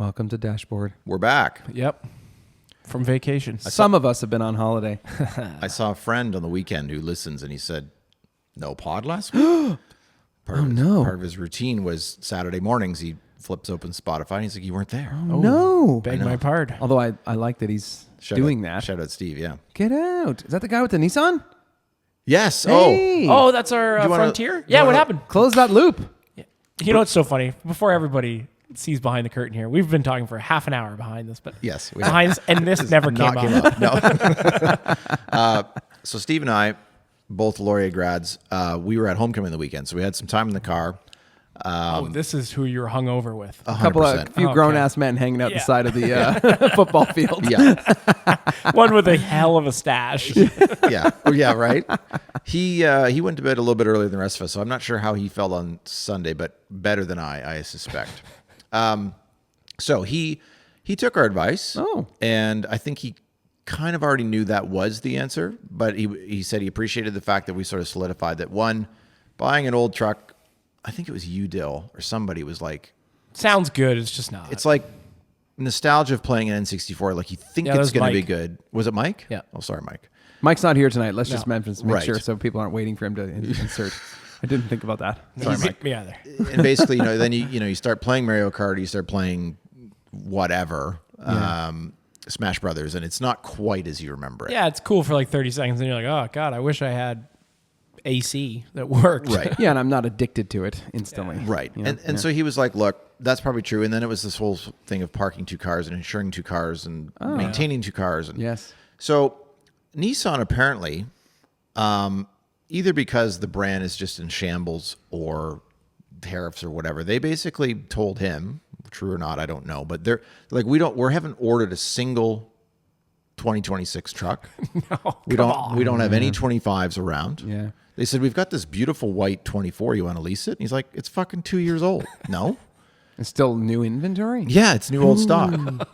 Welcome to Dashboard. We're back. Yep. From vacation. Some of us have been on holiday. I saw a friend on the weekend who listens, and he said, no pod last week? Part of his routine was Saturday mornings, he flips open Spotify, and he's like, you weren't there. Oh, no. Beg my pardon. Although I like that he's doing that. Shout out Steve, yeah. Get out. Is that the guy with the Nissan? Yes. Hey. Oh, that's our Frontier? Yeah, what happened? Close that loop. You know what's so funny? Before everybody sees behind the curtain here, we've been talking for half an hour behind this, but Yes. behind this, and this never came up. No. So Steve and I, both Laurier grads, we were at homecoming the weekend, so we had some time in the car. This is who you're hungover with. A few grown-ass men hanging out the side of the football field. Yeah. One with a hell of a stash. Yeah. Oh, yeah, right? He went to bed a little bit earlier than the rest of us, so I'm not sure how he felt on Sunday, but better than I suspect. So he took our advice. Oh. And I think he kind of already knew that was the answer, but he said he appreciated the fact that we sort of solidified that, one, buying an old truck, I think it was you, Dill, or somebody was like... Sounds good, it's just not. It's like nostalgia of playing an N64. Like, you think it's going to be good. Was it Mike? Yeah. Oh, sorry, Mike. Mike's not here tonight. Let's just make Right. sure so people aren't waiting for him to insert. I didn't think about that. Sorry, Mike. Me either. And basically, then you start playing Mario Kart, you start playing whatever, Smash Brothers, and it's not quite as you remember it. Yeah, it's cool for like 30 seconds, and you're like, oh, God, I wish I had AC that worked. Right. Yeah, and I'm not addicted to it instantly. Right. You know? And so he was like, look, that's probably true. And then it was this whole thing of parking two cars and insuring two cars and maintaining two cars. And Yes. So Nissan apparently, either because the brand is just in shambles or tariffs or whatever, they basically told him, true or not, I don't know, but they're like, we haven't ordered a single 2026 truck. No, we don't have any 25s around. Yeah. They said, we've got this beautiful white 24. You want to lease it? And he's like, it's fucking 2 years old. No. It's still new inventory? Yeah, it's new old stock.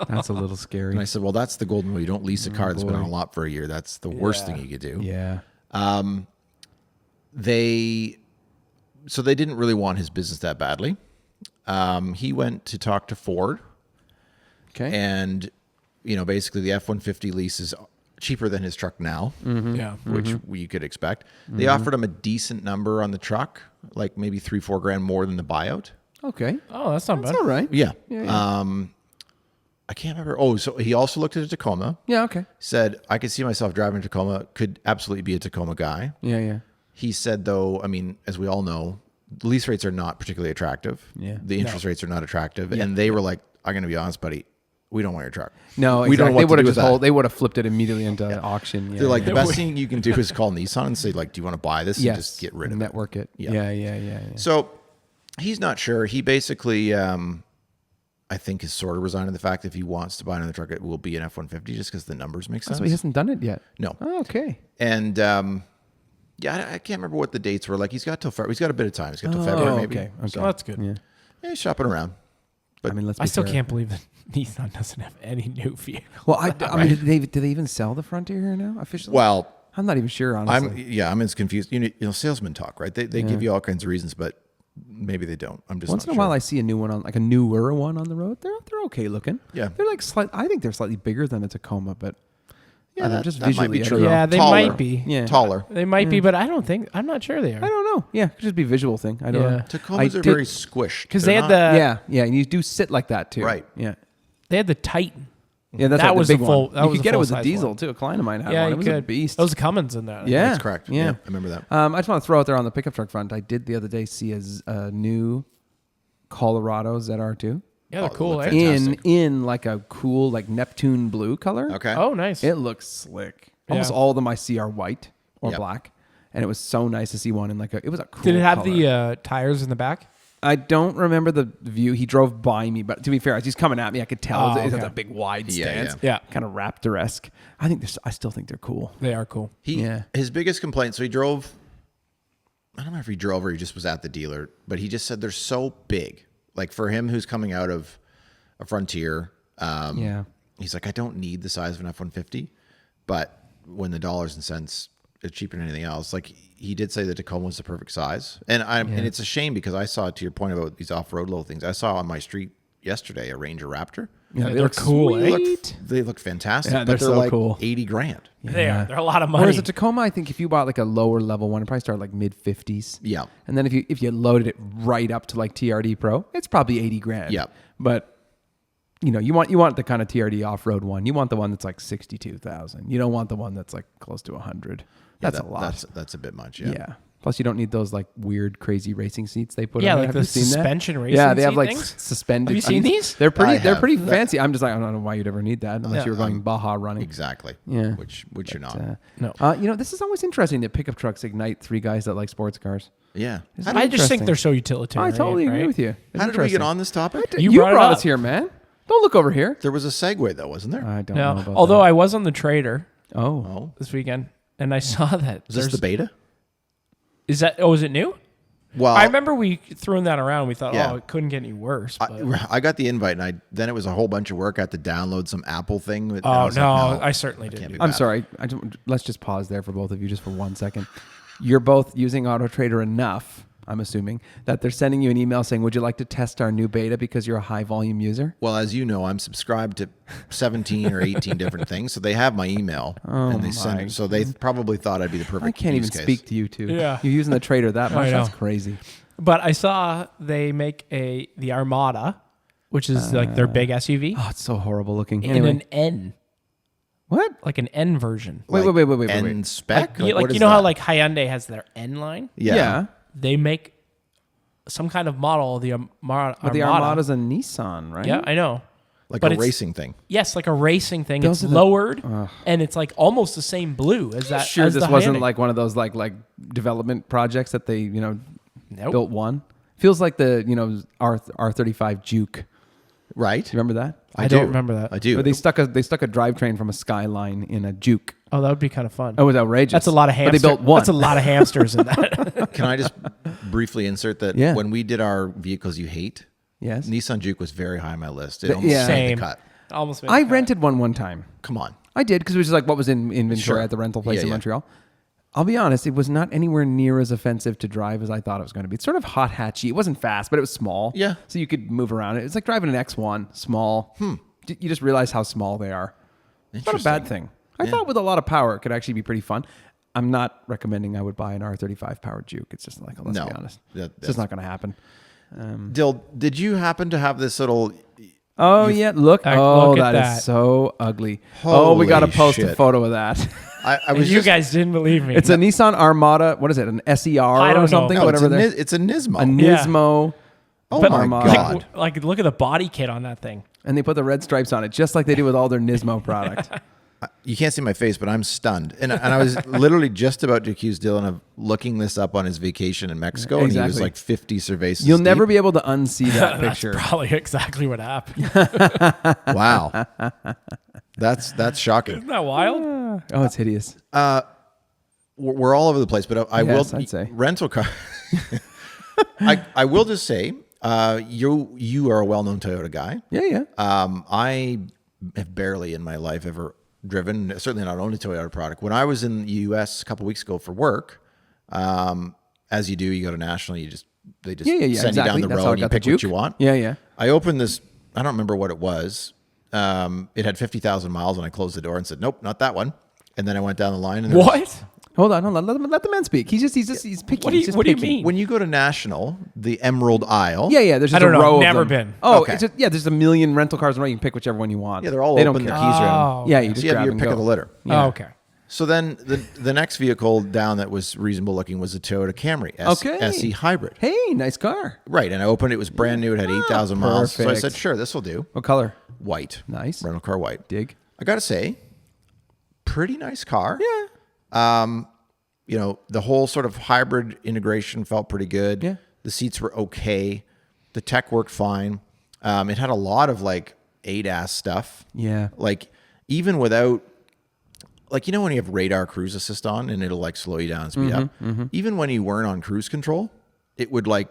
That's a little scary. And I said, well, that's the golden rule. You don't lease a car that's been on a lot for a year. That's the worst thing you could do. Yeah. They didn't really want his business that badly. He went to talk to Ford. Okay. And, basically the F-150 lease is cheaper than his truck now, Yeah. which you could expect. They offered him a decent number on the truck, like maybe $3-4 grand more than the buyout. Okay. Oh, that's not bad. That's all right. Yeah. Yeah. I can't remember. Oh, so he also looked at a Tacoma. Yeah, okay. Said, I could see myself driving a Tacoma. Could absolutely be a Tacoma guy. Yeah. He said, though, I mean, as we all know, lease rates are not particularly attractive. Yeah. The interest rates are not attractive. Yeah. And they were like, I'm going to be honest, buddy, we don't want your truck. No, we don't know they what would to have do with that. they would have flipped it immediately into auction. Yeah, They're like, the best thing you can do is call Nissan and say, like, do you want to buy this? yes. And just get rid of network it. Yeah. Yeah. So he's not sure. He basically, I think, is sort of resigning the fact that if he wants to buy another truck, it will be an F-150 just because the numbers make sense. So he hasn't done it yet. No. Oh, okay. And I can't remember what the dates were. Like, he's got till February. He's got a bit of time. He's got till February, maybe. Okay. So that's good. Yeah. Yeah, he's shopping around. But I mean, let's. I be still fair. can't believe that Nissan doesn't have any new vehicles. Well, I mean, do they even sell the Frontier here now officially? Well, I'm not even sure. Honestly, I'm as confused. Salesmen talk, right? They give you all kinds of reasons, but maybe they don't. I'm just once not in a while I see a new one a newer one on the road. They're okay looking. Yeah. They're like I think they're slightly bigger than a Tacoma, but Yeah, I don't know, just that might visually. be I true. don't know. Yeah, they Taller. might be. Yeah. Taller. They might be, but I'm not sure they are. I don't know. Yeah, it could just be a visual thing. I don't Yeah. know. Tacomas are very squished. Because They're they not- had Yeah, and you do sit like that too. Right. Yeah. they had the Titan. Yeah, that's That right, was the the big full- one. that You was could the get it with a full-size diesel one. too. A client of mine had Yeah, one. you It was could. a beast. That was Cummins in that. Yeah, That's correct. Yeah. I remember that. I just want to throw out there on the pickup truck front. I did the other day see a new Colorado ZR2 Yeah, they're cool. look Eh? fantastic. in like a cool like Neptune blue color. Okay. Oh, nice. It looks slick. Almost Yeah. all of them I see are white or Yep. black, and it was so nice to see one in it was a cool. Did it have color. the tires in the back? I don't remember the view. He drove by me, but to be fair, as he's coming at me, I could tell Oh, it has okay. a big wide Yeah, stance. yeah. Kind of Raptor-esque. I still think they're cool. They are cool. His biggest complaint, so he drove, I don't know if he drove or he just was at the dealer, but he just said they're so big. Like for him who's coming out of a Frontier, he's like, I don't need the size of an F-150, but when the dollars and cents are cheaper than anything else, like he did say the Tacoma was the perfect size. And and it's a shame because I saw, to your point about these off-road little things, I saw on my street yesterday, a Ranger Raptor. Yeah, they're cool, sweet. They look fantastic, Yeah, but they're they're so like cool. $80,000. They are. They're a lot of money. Whereas a Tacoma, I think if you bought like a lower level one, it probably started like mid-50s. Yeah. And then if you loaded it right up to like TRD Pro, it's probably $80,000. Yeah. But you know, you want the kind of TRD off-road one. You want the one that's like 62,000. You don't want the one that's like close to 100. That's a lot. That's a bit much. Yeah. Plus, you don't need those like weird, crazy racing seats they put. Yeah, on it. like Have the you seen that? suspension racing Yeah, they have seat like things? suspended. Have you seen these? They're pretty. I They're have. pretty fancy. I'm just like, I don't know why you'd ever need that unless Yeah. you were going Baja running. Exactly. Yeah. Which you're not. No. You know, this is always interesting that pickup trucks ignite three guys that like sports cars. Yeah. Isn't I it just think interesting? they're so utilitarian. I totally agree right? with you. It's How did we get interesting. on this topic? You You brought brought it us up. here, man. Don't look over here. There was a segue though, wasn't there? I don't know No. about Although that. I was on the Trader Oh. Oh. this weekend and I saw that. Is this the beta? Is that? Oh, is it new? Well, I remember we throwing that around. We thought, Yeah. oh, it couldn't get any worse. But, I got the invite, and then it was a whole bunch of work. I had to download some Apple thing. And I oh was no, like, I certainly didn't. can't Do be that. I'm bad. sorry. Let's just pause there for both of you just for 1 second. You're both using AutoTrader enough, I'm assuming, that they're sending you an email saying, would you like to test our new beta because you're a high volume user? Well, as you know, I'm subscribed to 17 or 18 different things, so they have my email, and they send it. So they probably thought I'd be the perfect. I can't even use case. speak to you two. Yeah. You're using the Trader that much? I know. That's crazy. But I saw they make the Armada, which is like their big SUV, Oh, it's so horrible looking. in Anyway. an N, What? like an N version. Wait. N spec. Like, what you is know how that? like Hyundai has their N line? yeah. They make some kind of model of the Armada. But the Armada's a Nissan, right? Yeah, I know. like but a it's- racing thing. Yes, like a racing thing. Those It's are the- lowered, and it's like almost the same blue as that. Sure, as this the wasn't Hyundai. like one of those like development projects that they Nope. built one. Feels like the R35 Juke. Right. Do you remember that? I don't remember that. I do. But they stuck a drivetrain from a Skyline in a Juke. Oh, that would be kind of fun. It was outrageous. That's a lot of But hamsters. they built one. That's a lot of hamsters in that. Can I just briefly insert that Yeah. when we did our vehicles you hate, Yes. Nissan Juke was very high on my list. It The- almost yeah. made Same. the cut. Almost. Made I the cut. rented one time. Come on. I did because it was just like what was in inventory Sure. at the rental place Yeah, in yeah. Montreal. I'll be honest, it was not anywhere near as offensive to drive as I thought it was going to be. It's sort of hot hatchy. It wasn't fast, but it was small. Yeah. So you could move around it. It's like driving an X1, small. You just realize how small they are. It's not a bad thing. I thought with a lot of power, it could actually be pretty fun. I'm not recommending I would buy an R35 powered Juke. It's just like, let's No. be honest. That- It's just not going to happen. Dill, did you happen to have this little? Oh, yeah. Look. Look Oh, at that is that. so ugly. We got to Holy post a shit. photo of that. I was You just, guys didn't believe me. It's a Nissan Armada. What is it? An SER I don't or know. something? no, Whatever they're. it's a Nismo. A Yeah. Nismo. oh But my Armada. god! like, look at the body kit on that thing. And they put the red stripes on it, just like they do with all their Nismo product. You can't see my face, but I'm stunned. And I was literally just about to accuse Dylan of looking this up on his vacation in Mexico, and he was Exactly. like 50 surveys. You'll never be able to unsee that That's picture. probably exactly what happened. Wow, that's shocking. Isn't that wild? Oh, it's hideous. We're all over the place, but I Yes, will I'd say. rental car. I will just say, you are a well-known Toyota guy. Yeah. I have barely in my life ever driven, certainly not only Toyota product. When I was in the U.S. a couple weeks ago for work, as you do, you go to National, they just Yeah. send Exactly. you down the That's how I road and you got the pick what Juke. you want. Yeah. I opened this, I don't remember what it was. It had 50,000 miles, and I closed the door and said, nope, not that one. And then I went down the line. And there was- What? Hold on. Let the man speak. He's picky. What do you- He's just what do you picky. mean? when you go to National, the Emerald Aisle. Yeah. There's just I don't a know. row of Never them. been. Oh, Okay. there's a million rental cars in a row. You can pick whichever one you want. Yeah, they're all they open. Don't The care. keys are in. Oh, Yeah, you So just you have grab your and pick go. of the litter. Yeah. Oh, okay. So then the next vehicle down that was reasonable looking was a Toyota Camry Okay. SE Hybrid. Hey, nice car. Right, and I opened it. It was brand new. It had 8,000 miles. So I perfect. said, sure, this will do. What color? White. Nice. Rental car white. Dig. I got to say, pretty nice car. Yeah. The whole sort of hybrid integration felt pretty good. Yeah. The seats were okay. The tech worked fine. It had a lot of like ADAS stuff. Yeah. Like even without, like, when you have radar cruise assist on and it'll like slow you down and speed up. Even when you weren't on cruise control, it would like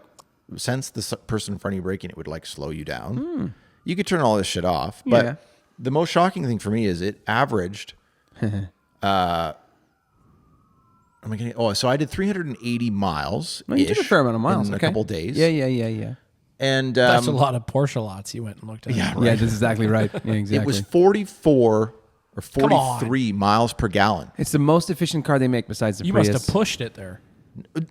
sense the person in front of you braking. It would like slow you down. You could turn all this shit off. But Yeah. the most shocking thing for me is it averaged, so I did 380 miles. Well, you did a fair amount of miles. in Okay. a couple days. Yeah. And That's a lot of Porsche lots you went and looked at. yeah, Yeah, that's exactly right. Yeah, exactly. it was 44 or 43 miles per gallon. It's the most efficient car they make besides the You Prius. must have pushed it there.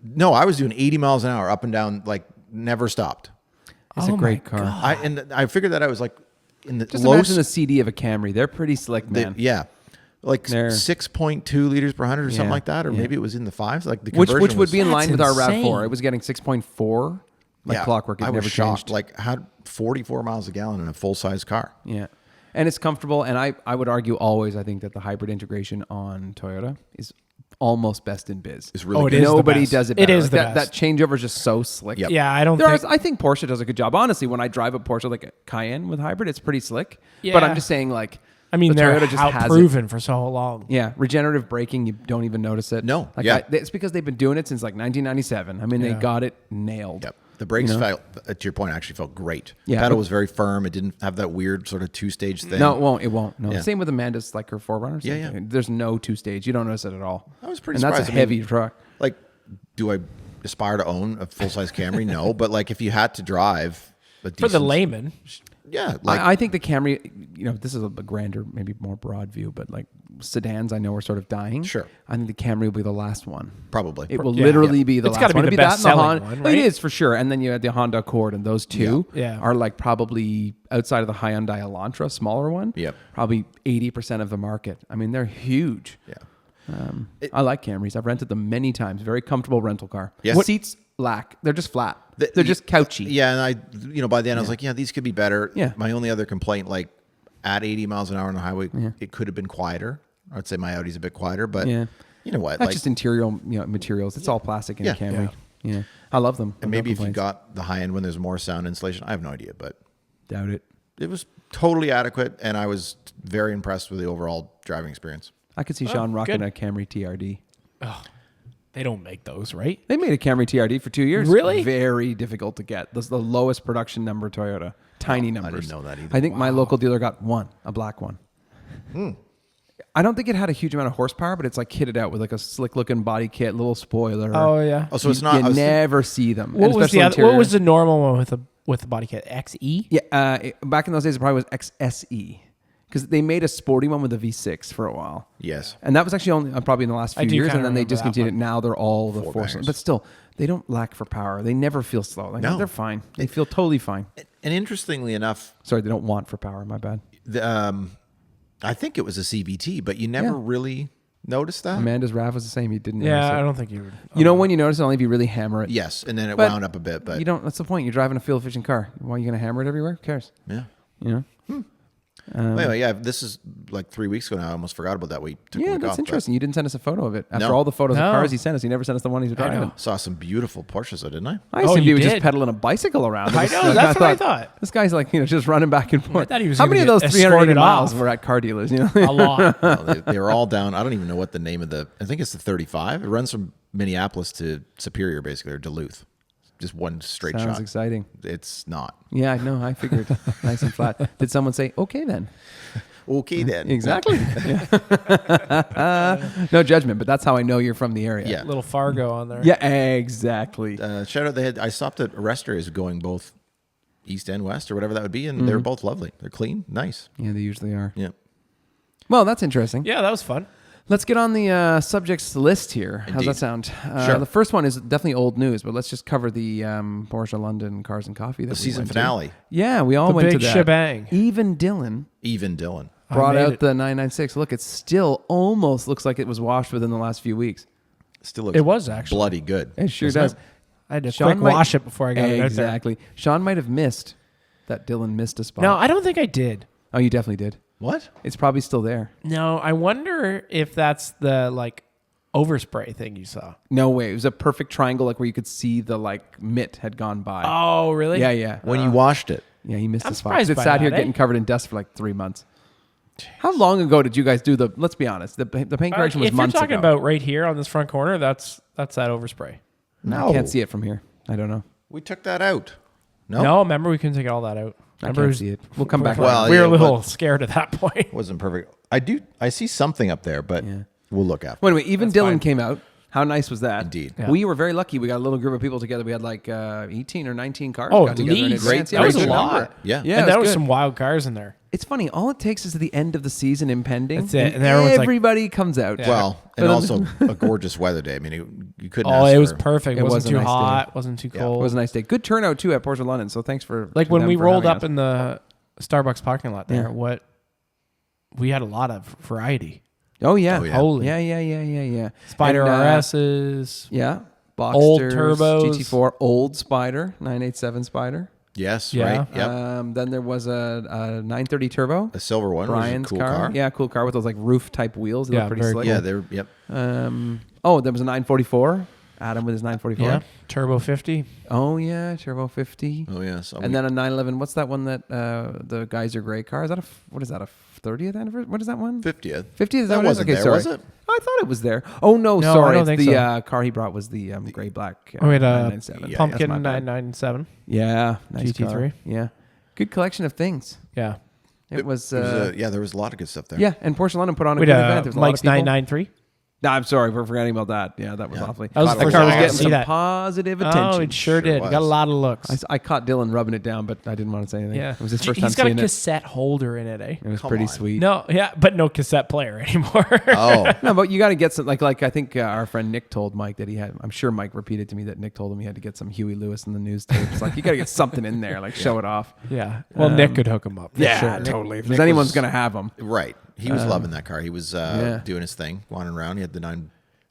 No, I was doing 80 miles an hour up and down, like never stopped. It's a great car. I figured that I was like in the Just low. imagine the CD of a Camry. They're pretty slick, man. Yeah. Like They're- 6.2 liters per 100 or something Yeah, like that, or yeah. maybe it was in the fives. Like the which conversion would be in That's line with our insane. RAV4. It was getting 6.4, like clockwork. It I never was shocked. changed. Like had 44 miles a gallon in a full size car. Yeah. And it's comfortable. And I would argue always, I think that the hybrid integration on Toyota is almost best in biz. It's really Oh, it good. is the Nobody best. does it It better. is Like the that best. changeover is just so slick. Yep. Yeah, I don't There think. are, I think Porsche does a good job. Honestly, when I drive a Porsche like a Cayenne with hybrid, it's pretty slick. But Yeah. I'm just saying, like, I mean, the they're Toyota just has it. outproven for so long. Yeah, regenerative braking, you don't even notice it. No, like yeah. it's because they've been doing it since like 1997. I mean, they Yeah. got it nailed. Yep. The brakes You know? felt, to your point, actually felt great. Yeah, Pedal but- was very firm. It didn't have that weird sort of two-stage thing. No, it won't. It won't. No. Yeah. Same with Amanda's, like her Forerunner. Yeah, yeah. There's no two-stage. You don't notice it at all. I was pretty and surprised. that's a I mean, heavy truck. Like, do I aspire to own a full-size Camry? No. But, like, if you had to drive a For the decent- layman, Yeah. Like, I think the Camry, this is a grander, maybe more broad view, but like sedans, I know are sort of dying. Sure. I think the Camry will be the last one. probably. It will Yeah. literally Yeah. be the It's last gotta be one. the It'll that and the best-selling Honda. one, right? It is for sure. And then you had the Honda Accord, and those two Yeah. are like probably outside of the Hyundai Elantra, smaller one. Yep. Probably 80% of the market. I mean, they're huge. Yeah. I like Camrys. I've rented them many times. Very comfortable rental car. Yes. Seats lack. They're just flat. They're just couchy. Yeah, and by the end, I was like, yeah, these could be better. Yeah. My only other complaint, like at 80 miles an hour on the highway, it could have been quieter. I'd say my Audi's a bit quieter, but Yeah. you know what? That's Like, just interior materials. It's all plastic in Yeah. a Camry. Yeah. I love them. and maybe if you complaints. got the high end when there's more sound insulation, I have no idea, but Doubt it. it was totally adequate, and I was very impressed with the overall driving experience. I could see Sean rocking good. a Camry TRD. they don't make those, right? They made a Camry TRD for 2 years. Really? Very difficult to get. That's the lowest production number Toyota. Tiny numbers. didn't know that either. I think my local dealer got one, a black one. I don't think it had a huge amount of horsepower, but it's like kitted out with like a slick looking body kit, little spoiler. Oh yeah. Oh, so it's You not. I was never see them. What And was especially the interior. What was the normal one with the body kit? XE. Yeah, back in those days, it probably was XSE because they made a sporty one with a V6 for a while. yes. And that was actually only probably in the last I few do years, kinda and then they remember that discontinued it. one. Now they're all the Four four, bangers. but still, they don't lack for power. They never feel slow. Like, No. they're fine. They feel totally fine. And interestingly enough, Sorry, they don't want for power. My bad. I think it was a CVT, but you never Yeah. really noticed that. Amanda's RAV was the same. He didn't. notice Yeah, it. I don't think you would. You know when you notice it only if you really hammer it. Yes, and then it But wound up a bit, but You don't. That's the point. You're driving a fuel efficient car. Why are you going to hammer it everywhere? Who cares? yeah. You know. Well, anyway, yeah, this is like 3 weeks ago now. I almost forgot about that. We took a Yeah, week that's off, but interesting. You didn't send us a photo of it after No. all the photos No. of cars he sent us. He never sent us the one he's driving. know. Saw some beautiful Porsches, though, didn't I? I Oh, assumed he you was just did? pedaling a bicycle around. I know, that's what I thought. This guy's like, just running back and forth. thought he was How gonna many of get those 380 escorted miles off. were at car dealers? You know, A lot. No, they were all down. I don't even know what the name of I think it's the 35. It runs from Minneapolis to Superior, basically, or Duluth. Just one straight sounds shot. exciting. It's not. Yeah, I know. I figured nice and flat. Did someone say, okay then? Okay, then. Exactly. No judgment, but that's how I know you're from the area. Yeah. Little Fargo on there. Yeah, exactly. Shout out. I stopped at rest areas going both east and west or whatever that would be, and they're both lovely. They're clean, nice. Yeah, they usually are. Yeah. Well, that's interesting. Yeah, that was fun. Let's get on the subjects list here. How's Indeed. that sound? Sure. The first one is definitely old news, but let's just cover the Porsche London Cars and Coffee. That The we season went to. finale. Yeah, we all The went to big that. shebang. Even Dylan Even Dylan. brought made out it. the 996. Look, it still almost looks like it was washed within the last few weeks. Still looks It was actually. bloody good. It sure doesn't does. it? I had to Sean quick might- wash it before I got it out there. Exactly. Sean might have missed that Dylan missed a spot. No, I don't think I did. Oh, you definitely did. What? It's probably still there. No, I wonder if that's the overspray thing you saw. No way. It was a perfect triangle, like where you could see the mitt had gone by. Oh, really? Yeah, yeah. When you washed it. Yeah, he missed I'm the spot. surprised It by sat here that, getting covered in dust for like 3 months. How long ago did you guys do the? Let's be honest. The paint correction was if you're months talking ago. about right here on this front corner, that's that overspray. I can't see it from here. I don't know. We took that out. No? No, remember we couldn't take all that out. I Remember can't see it. We'll come back. Well, later. we were a yeah, little but- scared at that point. Wasn't perfect. I see something up there, but we'll look after. Well, anyway, even That's Dylan fine. came out. How nice was that? Indeed. Yeah. We were very lucky. We got a little group of people together. We had like 18 or 19 cars. Oh, got at together in least. advance. That was it a good lot. number. Yeah. Yeah, And there it was good. some wild cars in there. It's funny. All it takes is the end of the season impending. That's it. And everyone's like- everybody comes out. Yeah. Well, and also a gorgeous weather day. I mean, you couldn't. Oh, ask it was for- perfect. It It was wasn't a too nice day. hot. Wasn't too It cold. was a nice day. Good turnout too at Porsche London. So thanks for Like to when them we for rolled having up us. in the Starbucks parking lot there, Yeah. we had a lot of variety. Oh yeah. Oh, yeah. Holy. Yeah. Spider And, RSs. Yeah. Boxsters, Old turbos. GT4, old Spider, 987 Spider. Yes. Yeah. Right. Yep. Then there was a 930 Turbo. A silver one. Brian's was a cool car. Yeah, cool car with those like roof type wheels. They Yeah, look pretty very slick. Yeah. They're. Yep. There was a 944. Adam with his 944. Yeah. Turbo 50. Oh yeah, Turbo 50. Oh yes. And then a 911. What's that one that the Geyser Gray car? Is that what is that, a 30th anniversary? What is that one? 50th. 50th? Is that That what it is? wasn't Okay, there, sorry. was it? I thought it was there. Oh no, No, sorry. I don't It's think the so. car he brought was the gray black. Oh, we had a 997. Yeah, Pumpkin that's my bad. 997. Yeah, nice GT3. car. Yeah, good collection of things. Yeah. It was. Yeah, there was a lot of good stuff there. Yeah, and Porsche London put on a We good had event. There was a lot of Mike's people. 993. No, I'm sorry for forgetting about that. Yeah, that was awfully. That was the That first car time was I got getting to see some that. positive attention. Oh, it sure did. was. Got a lot of looks. I caught Dylan rubbing it down, but I didn't want to say anything. Yeah. It was his first time He's got a seeing it. cassette holder in it, eh? It was Come pretty on. sweet. No, yeah, but no cassette player anymore. Oh. No, but you got to get some like I think our friend Nick told Mike that he had. I'm sure Mike repeated to me that Nick told him he had to get some Huey Lewis in the news tape. It's like you got to get something in there, like show it off. Yeah. Well, Nick could hook him up. for Yeah, sure. totally. If Nick anyone's was- gonna have them, Right. He was loving that car. He was yeah. doing his thing, wandering around. He had the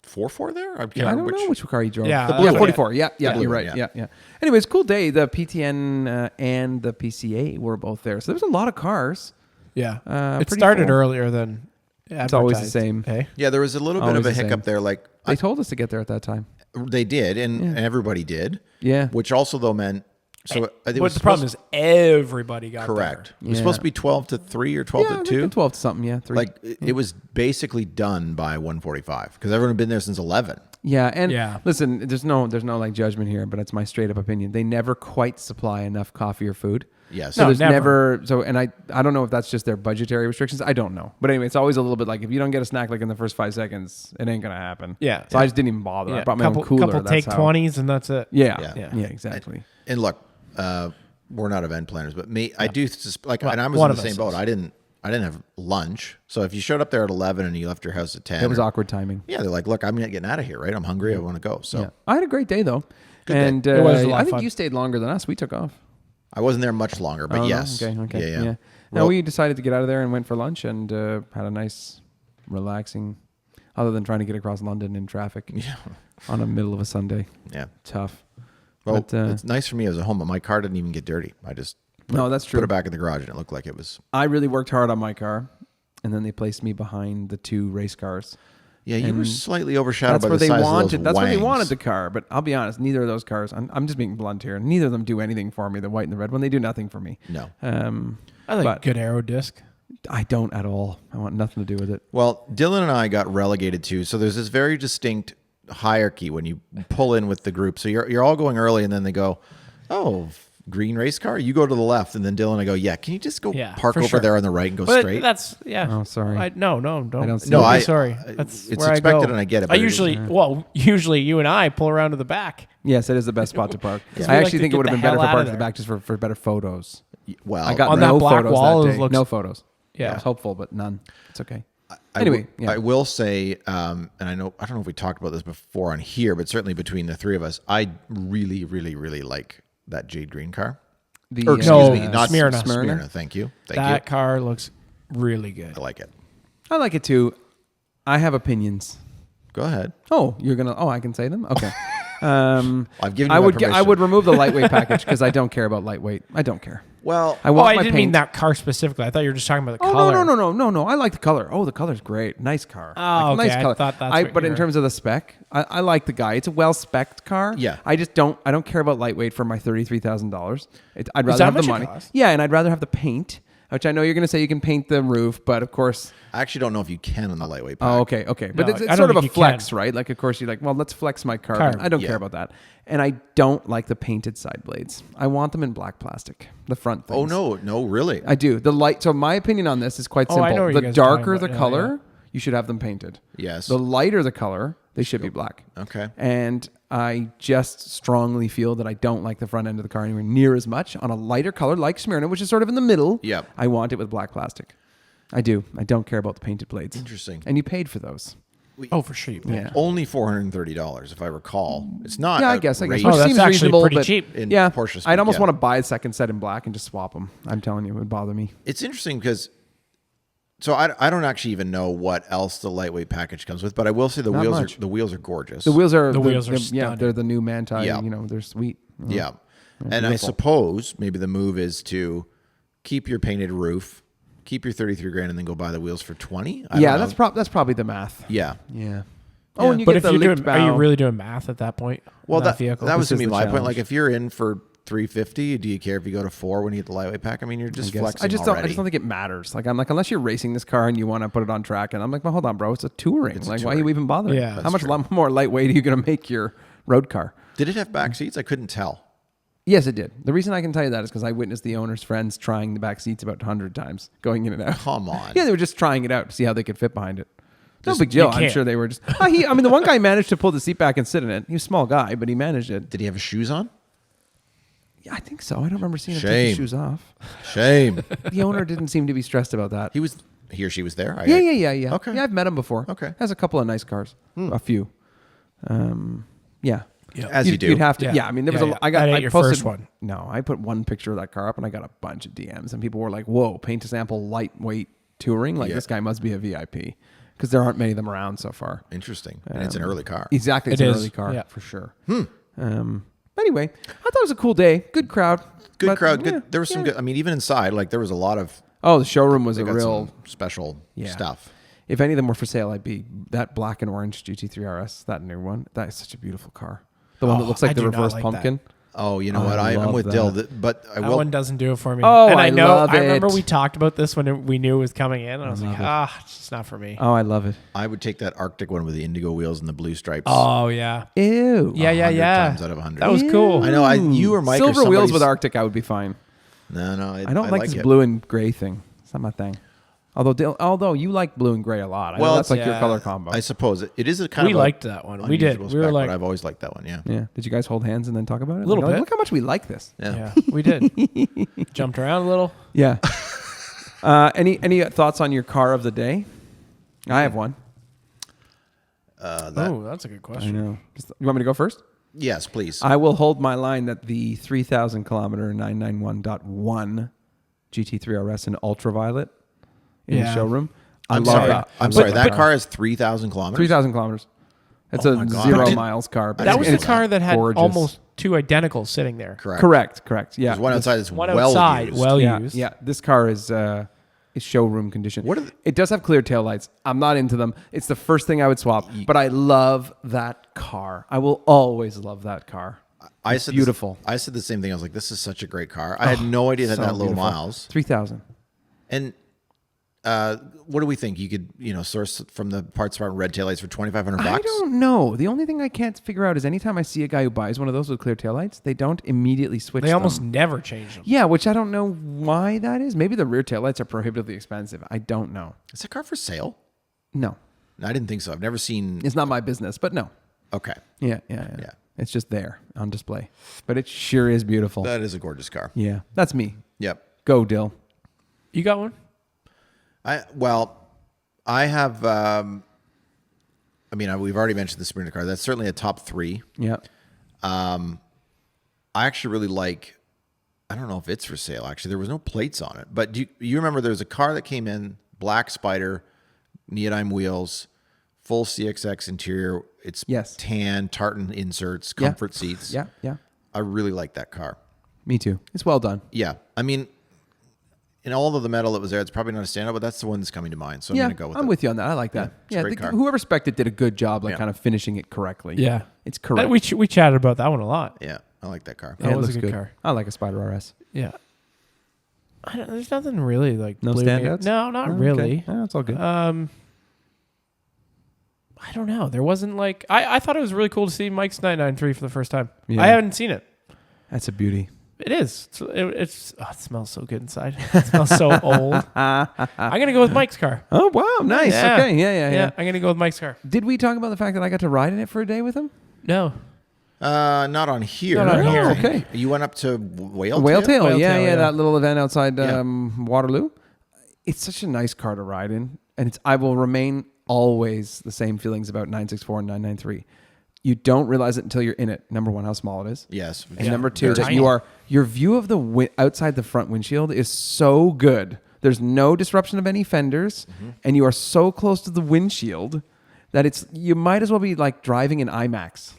944 there. I can't I remember don't know which car he drove. Yeah, the yeah, blue one. 44. Yeah, The blue you're one, right. yeah. Yeah. Anyways, cool day. The PTN and the PCA were both there, so there was a lot of cars. Yeah. It pretty started full. earlier than It's always the advertised. same. Hey? Yeah, there was a little bit Always of a the same. hiccup there. Like They told us to get there at that time. they did, and everybody did. Yeah. Which also though meant so. I think But the problem is everybody got correct. there. It was Yeah. supposed to be 12 to 3 or 12 Yeah, to I 2. think 12 to something. Yeah, 3. Like it was basically done by 1:45 because everyone had been there since 11. Yeah, and Yeah. listen, there's no like judgment here, but it's my straight up opinion. They never quite supply enough coffee or food. Yes. So No, there's never. never. So and I don't know if that's just their budgetary restrictions. I don't know, but anyway, it's always a little bit like if you don't get a snack like in the first 5 seconds, it ain't gonna happen. Yeah. So I just didn't even bother. I brought my couple, own cooler. couple that's take how- 20s and that's it. Yeah. Yeah. Yeah. Exactly. And look, we're not event planners, but me, I do like, and I was one in the of same us boat. is. I didn't have lunch. So if you showed up there at 11 and you left your house at 10, It was awkward timing. yeah, they're like, look, I'm not getting out of here, right? I'm hungry. I want to go. So Yeah. I had a great day though, day. and It was a lot I of think fun. you stayed longer than us. We took off. I wasn't there much longer, but Oh, no? yes. Okay. Yeah. No, Well- we decided to get out of there and went for lunch and had a nice, relaxing. Other than trying to get across London in traffic on the middle of a Sunday, Yeah. tough. Well, But, it's nice for me. I was at home, but my car didn't even get dirty. I just No, that's true. put it back in the garage and it looked like it was. I really worked hard on my car, and then they placed me behind the 2 race cars. Yeah, you were And slightly overshadowed That's by where the they size wanted. of those That's where they wangs. wanted the car. But I'll be honest, neither of those cars. I'm just being blunt here. Neither of them do anything for me. The white and the red one, they do nothing for me. No. I like But- good aero disc. I don't at all. I want nothing to do with it. Well, Dylan and I got relegated to. So there's this very distinct hierarchy when you pull in with the group. So you're all going early, and then they go, "Oh, green race car." You go to the left, and then Dylan and I go, "Yeah, can you just go Yeah, park for over sure. there on the right and go But straight?" that's Oh, sorry. No, don't. I don't see No, it. Don't be I- sorry. That's it's where expected I go. and I get it, I but it- usually you and I pull around to the back. Yes, it is the best spot to park. we I like actually to think it get would have the been better hell for out parking of the there. back just for better photos. Well, I got On that no black photos wall, that it day. looks- No photos. Yeah. I was hopeful, but none. It's okay. I Anyway, w- I will say, and I don't know if we talked about this before on here, but certainly between the three of us, I really, really, really like that jade green car. The, Or excuse No, me, not Smyrna. Smyrna. Thank you. Thank That you. car looks really good. I like it. I like it too. I have opinions. Go ahead. Oh, you're gonna. Oh, I can say them. Okay. I've given you I my would. I permission. would remove the lightweight package because I don't care about lightweight. I don't care. Well, I Oh, want I my didn't paint. mean that car specifically. I thought you were just talking about the Oh color. no! I like the color. Oh, the color's great. Nice car. Oh, okay. Nice I color. thought that's what But you in were- terms of the spec, I like the guy. It's a well spec'd car. Yeah. I just don't. I don't care about lightweight for my $33,000. I'd rather that have how the much it money. costs? Yeah, and I'd rather have the paint. Which I know you're going to say you can paint the roof, but of course. I actually don't know if you can on the lightweight pack. Oh, okay. But No, it's I don't sort of think a you flex, can. right? Like, of course, you're like, well, let's flex my car. Car. But I don't Yeah. care about that. And I don't like the painted side blades. I want them in black plastic, the front things. Oh, no, really? I do. The light. So my opinion on this is quite Oh, simple. I know what you The guys are talking darker the about. Yeah, color, yeah. you should have them painted. Yes. The lighter the color, They should be black. Okay. And I just strongly feel that I don't like the front end of the car anywhere near as much. On a lighter color like Smyrna, which is sort of in the middle, Yep. I want it with black plastic. I do. I don't care about the painted blades. Interesting. And you paid for those. Oh, for sure. You paid. Yeah. Only $430, if I recall. It's not. Yeah, I guess. outrageous Oh, Which that's seems actually reasonable. pretty but cheap. in yeah, Porsche speed, I'd almost yeah. want to buy a second set in black and just swap them. I'm telling you, it would bother me. It's interesting because, so I don't actually even know what else the lightweight package comes with, but I will say the Not wheels much. are gorgeous. The wheels are are yeah, stunning. they're the new Manti. Yeah. You know, they're sweet. Yeah. And I beautiful. suppose maybe the move is to keep your painted roof, keep your 33 grand, and then go buy the wheels for 20. I Yeah, don't know. that's probably the math. Yeah. Yeah. Oh, and you But get if the you're linked doing, are you bow. really doing math at that point? Well, in that vehicle. was This going to is be the my point. challenge. Like, if you're in for 350, do you care if you go to 4 when you get the lightweight pack? I mean, you're just flexing I just already. don't think it matters. Like I'm like, unless you're racing this car and you want to put it on track, and I'm like, well, hold on, bro, it's a touring. It's a Like, why are touring. you even bothering? Yeah, How much more lightweight are you going to make your road car? Did it have back seats? I couldn't tell. Yes, it did. The reason I can tell you that is because I witnessed the owner's friends trying the back seats about 100 times, going in and out. Come on. Yeah, they were just trying it out to see how they could fit behind it. No big deal. you I'm can't. sure they were just. I mean, the one guy managed to pull the seat back and sit in it. He was a small guy, but he managed it. Did he have his shoes on? Yeah, I think so. I don't remember seeing him take Shame. his shoes off. Shame. The owner didn't seem to be stressed about that. He or she was there? Yeah. Okay. Yeah, I've met him before. Okay. Has a couple of nice cars. A few. Yeah. As you do. You'd have to. Yeah. Yeah. I mean, there was Yeah, a. I got. That ain't I your posted, first one. No, I put one picture of that car up, and I got a bunch of DMs, and people were like, "Whoa, paint to sample, lightweight touring. Like Yeah. this guy must be a VIP." Because there aren't many of them around so far. Interesting. And it's an early car. Exactly, it's It an is, early car yeah. for sure. Anyway, I thought it was a cool day. Good crowd. Good But, crowd. yeah, Good. There was some yeah. good. I mean, even inside, like there was a lot of. Oh, the showroom was They a got real. some special Yeah. stuff. If any of them were for sale, I'd be that black and orange GT3 RS. That new one. That is such a beautiful car. The one that looks I like the do not reverse like pumpkin. Oh, you know I what? I'm love with that. Dill, but I That will. one doesn't do it for me. Oh, and I know. love I remember it. we talked about this when we knew it was coming in, and I was like, love it's just not for me. Oh, I love it. I would take that Arctic one with the indigo wheels and the blue stripes. Oh yeah, Ew. yeah, 100 yeah. times out of 100. That was cool. I know. You or Mike or Silver wheels somebody's- with Arctic, I would be fine. No, I don't like like this it. blue and gray thing. It's not my thing. Although you like blue and gray a lot. I Well, know that's like your yeah. color combo. I suppose it is a kind We of. liked that one. We did. unusual We were spec, like, but I've always liked that one. Yeah. yeah. Did you guys hold hands and then talk about it? A little Like, bit. Look how much we like this. yeah, we did. Jumped around a little. Yeah. Any thoughts on your car of the day? I have one. Oh, that's a good I question. know. You want me to go first? Yes, please. I will hold my line that the 3,000 kilometer 991.1 GT3 RS in ultraviolet in the Yeah. showroom. I I'm love sorry. that. I'm sorry. That car is 3,000 kilometers. 3,000 kilometers. It's Oh a my God. 0 I didn't- miles car. but That was it's the car that had gorgeous. almost two identicals sitting there. Correct. Correct. Yeah. There's one outside that's One well outside, used. well yeah, used. yeah. This car is showroom condition. What are the- It does have clear taillights. I'm not into them. It's the first thing I would swap, but I love that car. I will always love that car. I It's said beautiful. I said the same thing. I was like, this is such a great car. I had no idea it had So that low beautiful. miles. 3,000. And what do we think? You could, source from the parts department red taillights for $2,500. I don't know. The only thing I can't figure out is anytime I see a guy who buys one of those with clear taillights, they don't immediately switch They almost them. never change them. Yeah, which I don't know why that is. Maybe the rear taillights are prohibitively expensive. I don't know. Is that car for sale? No. No, I didn't think so. I've never seen. It's not my business, but no. Okay, Yeah. It's just there on display. But it sure is beautiful. that is a gorgeous car. Yeah. That's me. Yep. Go, Dill. You got one? I have. We've already mentioned the Smyrna car. That's certainly a top 3. Yeah. I actually really like. I don't know if it's for sale. Actually, there was no plates on it. But do you remember there was a car that came in, black Spider, neodyme wheels, full CXX interior. It's Yes. tan tartan inserts, comfort seats. Yeah. I really like that car. Me too. It's well done. Yeah, I mean, in all of the metal that was there, it's probably not a standout, but that's the one that's coming to mind. So I'm yeah, going to go with I'm it. with you on that. I like that. it's a great car. Whoever spec'd it did a good job, Yeah. kind of finishing it correctly. Yeah. It's correct. We chatted about that one a lot. Yeah, I like that car. Yeah, That it was a looks good car. I like a Spider RS. Yeah. There's nothing really like No blew me- standouts? No, not Oh, really. okay. Yeah, it's all good. I don't know. There wasn't like I thought it was really cool to see Mike's 993 for the first time. Yeah. I haven't seen it. That's a beauty. It is. It smells so good inside. It smells so old. I'm going to go with Mike's car. Oh, wow. Nice. Yeah. Okay. Yeah. I'm going to go with Mike's car. Did we talk about the fact that I got to ride in it for a day with him? No. Not on here. Not on Oh, here. okay. You went up to Whaletail? Whaletail, yeah, yeah. that little event outside Yeah. Waterloo. It's such a nice car to ride in, and I will remain always the same feelings about 964 and 993. You don't realize it until you're in it. Number one, how small it is. Yes. And number two, Very that tiny. your view of the outside the front windshield is so good. There's no disruption of any fenders, and you are so close to the windshield that you might as well be like driving in IMAX.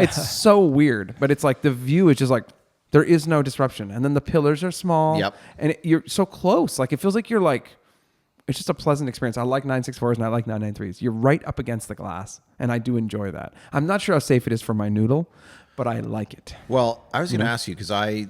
It's so weird, but it's like the view is just like there is no disruption, and then the pillars are small. Yep. And you're so close. Like it feels like you're like. It's just a pleasant experience. I like 964s and I like 993s. You're right up against the glass, and I do enjoy that. I'm not sure how safe it is for my noodle, but I like it. Well, I was going to ask you because I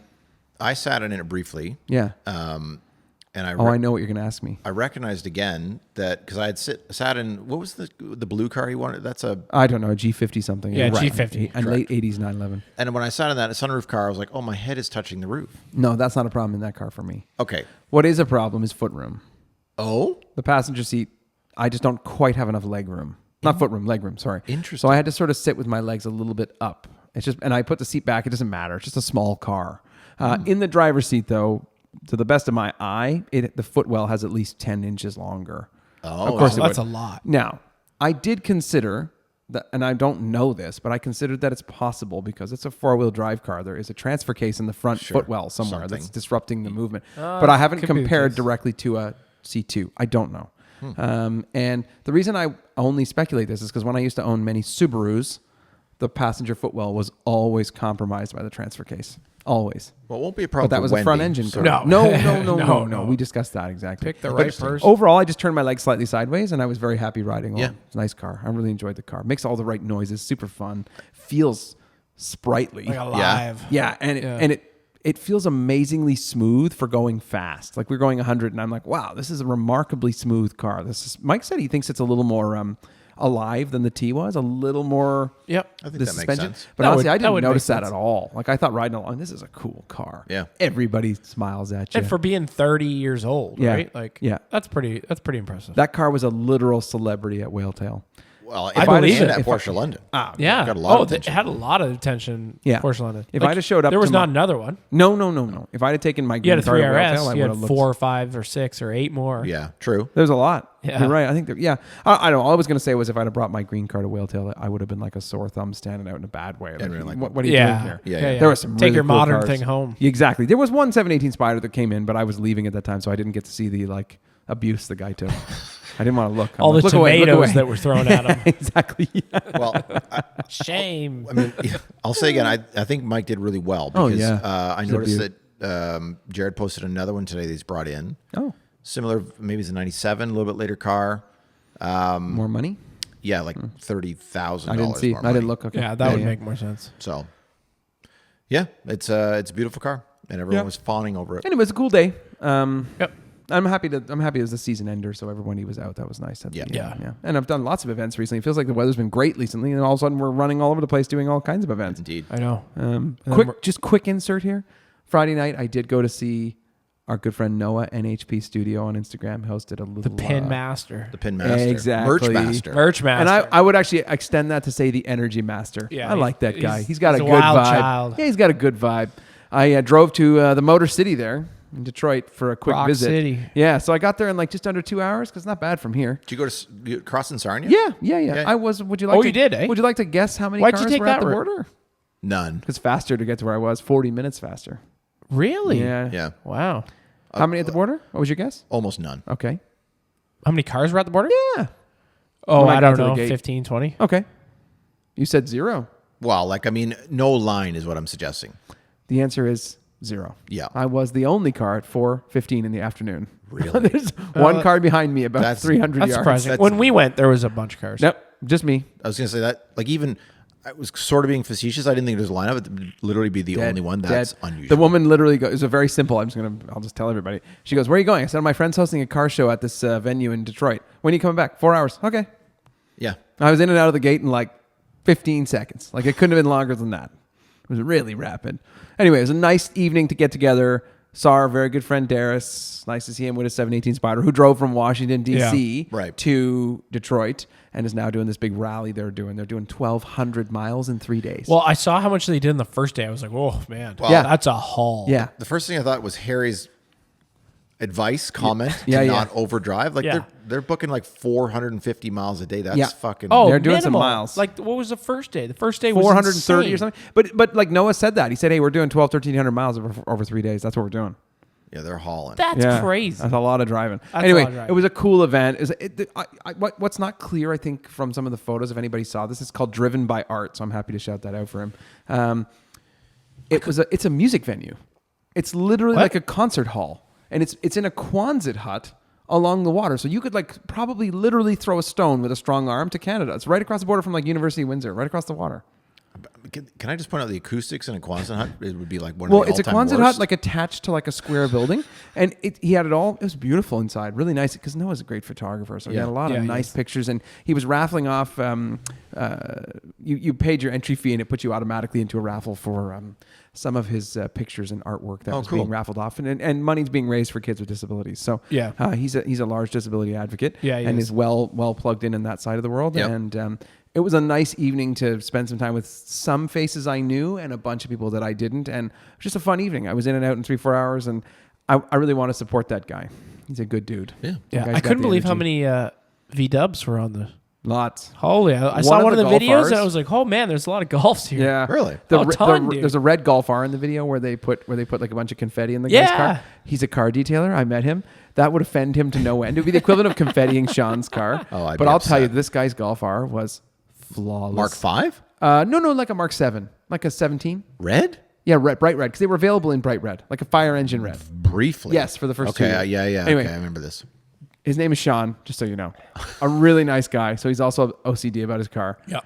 sat in it briefly. Yeah. And I I know what you're going to ask me. I recognized again that because I had sat in what was the blue car you wanted? That's a I don't know, a G50 something. Yeah, Right. G50. And late 80s 911. and when I sat in that sunroof car, I was like, oh, my head is touching the roof. No, that's not a problem in that car for me. Okay. What is a problem is footroom. Oh, The passenger seat, I just don't quite have enough leg room. Not footroom, leg room, sorry. Interesting. So I had to sort of sit with my legs a little bit up. It's just, and I put the seat back. It doesn't matter. It's just a small car. In the driver's seat, though, to the best of my eye, the footwell has at least 10 inches longer. Oh, of course it that's would. a lot. Now, I did consider that, and I don't know this, but I considered that it's possible because it's a four-wheel drive car. There is a transfer case in the front footwell somewhere that's Something. disrupting the movement. But I haven't could be the compared case. directly to a C2. I don't know. And the reason I only speculate this is because when I used to own many Subarus, the passenger footwell was always compromised by the transfer case. Always. well, it won't be a problem. But that for was a front Wendy, engine so- car. No. No. No. We discussed that exactly. Pick the But right person. Overall, I just turned my legs slightly sideways, and I was very happy riding along. Yeah. It's a nice car. I really enjoyed the car. Makes all the right noises. Super fun. Feels sprightly. Like alive. Yeah, and it feels amazingly smooth for going fast. Like we're going 100, and I'm like, wow, this is a remarkably smooth car. Mike said he thinks it's a little more alive than the T was, a little more. Yep. I think the that makes suspension. sense. But That honestly, would- I that didn't would notice make that sense. at all. Like I thought riding along, this is a cool car. Yeah. Everybody smiles at you. And for being 30 years old, Yeah. right? Like, Yeah. that's pretty impressive. That car was a literal celebrity at Whaletail. Well, I believe and it. at Porsche London. Yeah. Got a lot of It attention. had a lot of attention. Yeah. Porsche London. If I'd have showed up there was to not my- another one. No. If I'd have taken my You had green a car to 3RS. Whaletail, I You would had have 4 or 5 or 6 or 8 more. Yeah, true. There's a lot. Yeah. You're right. I think I don't know. All I was going to say was if I'd have brought my green car to Whaletail, I would have been like a sore thumb standing out in a bad way. Like, we're like, what are you doing here? Yeah. There was some Take really your cool modern cars. thing home. Exactly. There was one 718 Spider that came in, but I was leaving at that time, so I didn't get to see the like abuse the guy took. I didn't want to look. I'm All like, the look away, look tomatoes away. that were thrown at him. Exactly. Yeah. Well, Shame. I mean, I'll say again, I think Mike did really well Oh, because yeah. I He's a noticed beaut. that Jared posted another one today that he's brought in. Oh, Similar, maybe it's a 97, a little bit later car. more money? Yeah, like $30,000. I didn't see. More I didn't money. look. Okay. Yeah, that would make more sense. So, yeah, it's a beautiful car, and everyone Yeah. was fawning over it. Anyway, it was a cool day. Yep. I'm happy as the season ender, so everyone he was out, that was nice. Yeah. And I've done lots of events recently. It feels like the weather's been great recently, and all of a sudden we're running all over the place doing all kinds of events. Indeed. I know. Quick insert here. Friday night, I did go to see our good friend Noah, NHP Studio on Instagram, hosted a little The Pin Master. The Pin Master. Exactly. Merch Master. Merch Master. And I would actually extend that to say the Energy Master. Yeah, I like that guy. He's got a he's good a wild vibe. child. Yeah, he's got a good vibe. I drove to the Motor City there in Detroit for a quick Rock visit. City. Yeah, so I got there in like just under 2 hours because it's not bad from here. Did you go to cross in Sarnia? Yeah. Yeah. I was. Would you like? Oh, to, you did, eh? Would you like to guess how many Why'd you cars take were at that the route? border? None. It's faster to get to where I was. 40 minutes faster. Really? Yeah. Yeah. Wow. How many at the border? What was your guess? Almost none. Okay. How many cars were at the border? Yeah. Oh, When I I got don't to the know. gate. 15, 20. Okay. You said 0. Well, I mean, no line is what I'm suggesting. The answer is 0. Yeah. I was the only car at 4:15 in the afternoon. Really? There's one car behind me about that's- 300 That's yards. surprising. That's- When we went, there was a bunch of cars. Nope. Just me. I was going to say that, like, even I was sort of being facetious. I didn't think there was a line of it. It would literally be the Dead. only one. That's Dead. unusual. The woman literally goes, it's a very simple, I'll just tell everybody. She goes, where are you going? I said, my friend's hosting a car show at this venue in Detroit. When are you coming back? 4 hours. Okay. Yeah. I was in and out of the gate in like 15 seconds. Like it couldn't have been longer than that. It was really rapid. Anyway, it was a nice evening to get together. Saw our very good friend Darius. Nice to see him with a 718 Spider, who drove from Washington, D.C. To Detroit and is now doing this big rally they're doing. They're doing 1,200 miles in 3 days. Well, I saw how much they did in the first day. I was like, oh, man. Well, that's a haul. Yeah. The first thing I thought was Harry's comment to not overdrive. Like they're booking like 450 miles a day. That's fucking. Oh, they're doing minimal. some miles. Like, what was the first day? The first day was 430 insane. or something. But like Noah said that. He said, hey, we're doing 1,300 miles over 3 days. That's what we're doing. Yeah, they're hauling. That's crazy. That's a lot of driving. That's anyway, a lot of driving. It was a cool event. What's not clear, I think, from some of the photos, if anybody saw this, it's called Driven by Art. So I'm happy to shout that out for him. It's a music venue. It's literally like a concert hall. And it's in a Quonset hut along the water. So you could like probably literally throw a stone with a strong arm to Canada. It's right across the border from like University of Windsor, right across the water. Can I just point out the acoustics in a Quonset hut? It would be like one of the all-time it's a Quonset worst. hut like attached to like a square building. And he had it all. It was beautiful inside. Really nice because Noah's a great photographer. So he had a lot of nice pictures. And he was raffling off. You paid your entry fee and it put you automatically into a raffle for some of his pictures and artwork that was being raffled off. And money's being raised for kids with disabilities. So he's a large disability advocate. And is well plugged in that side of the world. Yep. And it was a nice evening to spend some time with some faces I knew and a bunch of people that I didn't. And it was just a fun evening. I was in and out in 3-4 hours, and I really want to support that guy. He's a good dude. Yeah. I couldn't believe how many V-dubs were on the... Lots. Holy, I saw one of the videos and I was like, oh man, there's a lot of Golfs here. Yeah. Really? There's a red Golf R in the video where they put like a bunch of confetti in the guy's car. He's a car detailer. I met him. That would offend him to no end. It would be the equivalent of confettiing Sean's car. But I'll tell you, this guy's Golf R was flawless. Mark 5? No, like a Mark 7. Like a 17. Red? Yeah, bright red. Because they were available in bright red. Like a fire engine red. Briefly. Yes, for the first 2 years. Yeah. Anyway, Okay, I remember this. his name is Sean, just so you know. A really nice guy. So he's also OCD about his car. Yeah.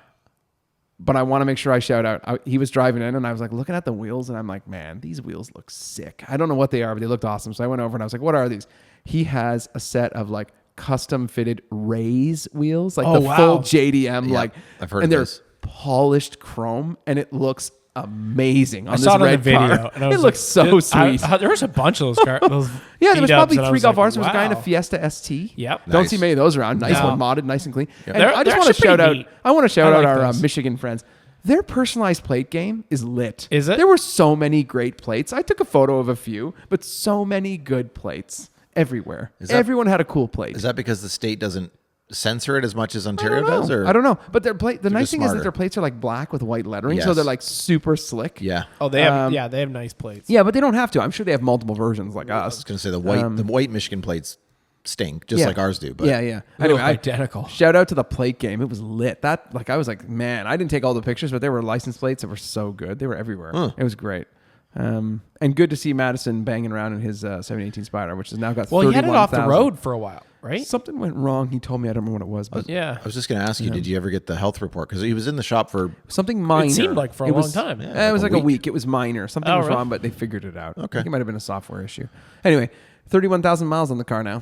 But I want to make sure I shout out. He was driving in and I was like looking at the wheels and I'm like, man, these wheels look sick. I don't know what they are, but they looked awesome. So I went over and I was like, what are these? He has a set of like custom fitted Rays wheels, like full JDM. Yeah, like, I've heard and of they're this. Polished chrome and it looks amazing on I this saw it on red the video. car. And I was It looks so sweet. There was a bunch of those cars. Yeah, there was probably V-dubs, 3 Golf R's. There was a guy in a wow. Fiesta ST. Yep. Don't Nice. see many of those around. Nice No. one, modded, nice and clean. Yep. And I just They're want to actually shout out. pretty neat. I want to shout out like our those. Michigan friends. Their personalized plate game is lit. Is it? There were so many great plates. I took a photo of a few, but so many good plates everywhere. Everyone had a cool plate. Is that because the state doesn't censor it as much as Ontario does? Or I don't know. But their plate. The nice just thing is that smarter. their plates are like black with white lettering, so Yes. they're like super slick. Yeah. Oh, they have they have nice plates. Yeah, but they don't have to. I'm sure they have multiple versions like I was us. going to say the white Michigan plates stink, just Yeah. like ours do. But Yeah. They Anyway, look identical. Shout out to the plate game. It was lit. I was like, man, I didn't take all the pictures, but there were license plates that were so good. They were everywhere. It was great. And good to see Madison banging around in his 718 Spider, which has now got 31,000. Well, he had it off the road for a while, right? Something went wrong. He told me. I don't remember what it was, but Yeah. I was just going to ask you, did you ever get the health report? Because he was in the shop for... something minor. It seemed like for a It long was- time. it was like a week. It was minor. Something was really? wrong, but they figured it out. Okay. I think it might have been a software issue. Anyway, 31,000 miles on the car now.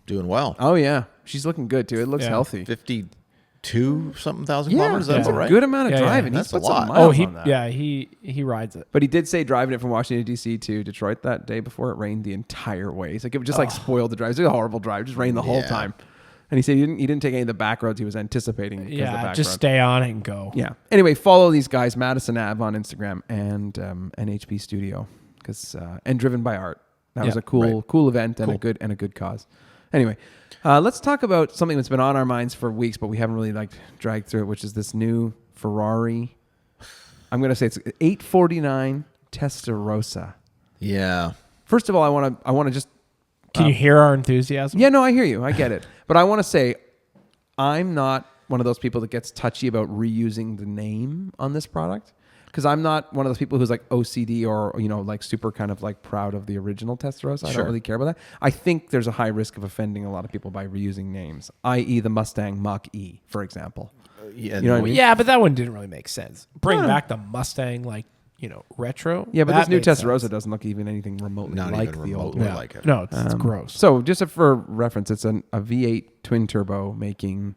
Doing well. Oh, yeah. She's looking good, too. It looks healthy. 52-something thousand Yeah, kilometers. that's That's a all right. good amount of Yeah, yeah. driving. That's He's put a lot. some miles Oh, on that. he rides it. But he did say driving it from Washington, D.C. to Detroit that day before it rained the entire way. So like it would just like spoiled the drive. It was a horrible drive. It just rained the whole Yeah. time. And he said he didn't take any of the back roads he was anticipating. Because of the Yeah, back just roads. stay on it and go. Yeah. Anyway, follow these guys, Madison Ave on Instagram and NHP Studio, and Driven by Art. That was a cool event and a good cause. Anyway, let's talk about something that's been on our minds for weeks, but we haven't really dragged through it, which is this new Ferrari. I'm going to say it's 849 Testarossa. Yeah. First of all, I want to just. Can you hear our enthusiasm? Yeah, no, I hear you. I get it. But I want to say, I'm not one of those people that gets touchy about reusing the name on this product. Because I'm not one of those people who's like OCD or, like super kind of like proud of the original Testarossa. I don't really care about that. I think there's a high risk of offending a lot of people by reusing names, i.e. the Mustang Mach-E, for example. Yeah, You know what I mean? Yeah, but that one didn't really make sense. Bring back the Mustang, retro. Yeah, but that this new made Testarossa sense. doesn't look even anything remotely Not like even the old remotely one. like it. No, it's gross. So just for reference, it's a V8 twin turbo making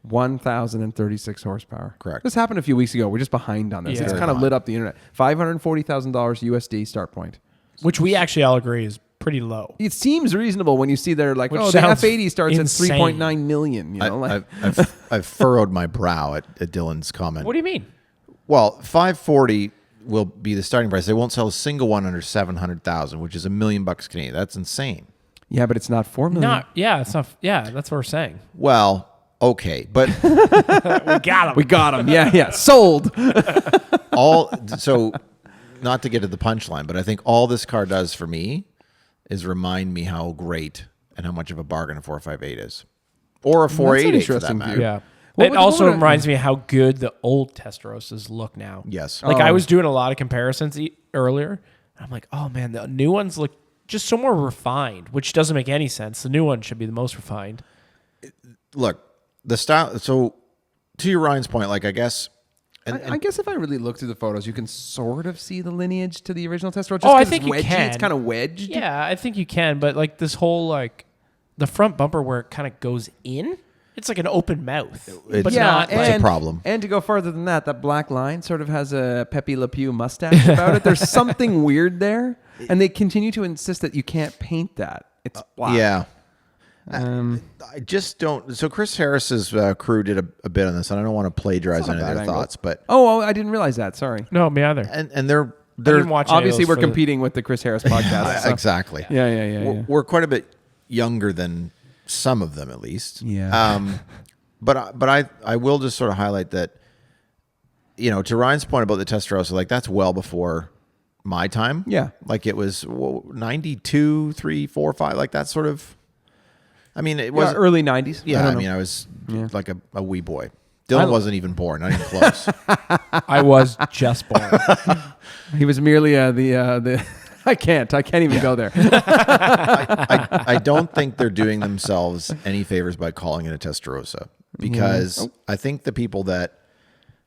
1,036 horsepower. Correct. This happened a few weeks ago. We're just behind on this. Yeah. It's Very kind of behind. lit up the internet. $540,000 USD start point. Which we actually all agree is pretty low. It seems reasonable when you see they're like, Which the sounds F80 starts insane. at 3.9 million. You know, I've furrowed my brow at Dylan's comment. What do you mean? Well, 540 will be the starting price. They won't sell a single one under 700,000, which is $1 million Canadian. That's insane. yeah, but it's not 4 million. It's not. Yeah, that's what we're saying. Well, okay, but We got him. We got him. Yeah. Sold. so not to get to the punchline, but I think all this car does for me is remind me how great and how much of a bargain a 458 is, or a 488 for that interesting matter. view. Yeah. What It would- also what would- reminds me how good the old Testarossas look now. Yes. Like I was doing a lot of comparisons earlier. I'm like, oh man, the new ones look just so more refined, which doesn't make any sense. The new one should be the most refined. Look, the style. So to your Ryan's point, like I guess. I guess if I really look through the photos, you can sort of see the lineage to the original Testarossa. Oh, I think you can. It's kind of wedged. Yeah, I think you can, but like this whole like the front bumper where it kind of goes in, it's like an open mouth, but Yeah, not it's like a problem. And to go further than that, that black line sort of has a Pepe Le Pew mustache about it. There's something weird there, and they continue to insist that you can't paint that. It's black. Yeah. I just don't. So Chris Harris's crew did a bit on this, and I don't want to plagiarize It's not any a of bad their angle. thoughts, but I didn't realize that. Sorry. No, me either. and they're I didn't watch any of Obviously, those we're for the- competing with the Chris Harris podcast. so- exactly. Yeah. We're quite a bit younger than some of them, at least. Yeah. But I will just sort of highlight that, to Ryan's point about the Testarossa, like that's well before my time. Yeah. Like it was 92, 3, 4, 5, like that sort of. I mean, it was early 90s. Yeah, don't know. I was like a wee boy. Dylan wasn't even born, not even close. I was just born. He was merely the. I can't even go there. I don't think they're doing themselves any favors by calling it a Testarossa because I think the people that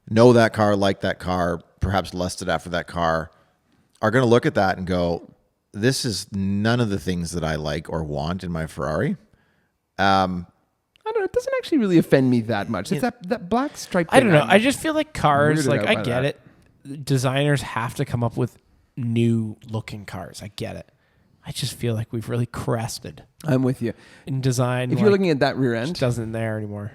know that car, like that car, perhaps lusted after that car, are going to look at that and go, "This is none of the things that I like or want in my Ferrari." I don't know. It doesn't actually really offend me that much. It's that black stripe. I don't know. thing. I just feel like cars, weirded like out I by get that. it. Designers have to come up with new looking cars. I get it. I just feel like we've really crested I'm with you. in design. If you're looking at that rear end, it doesn't there anymore.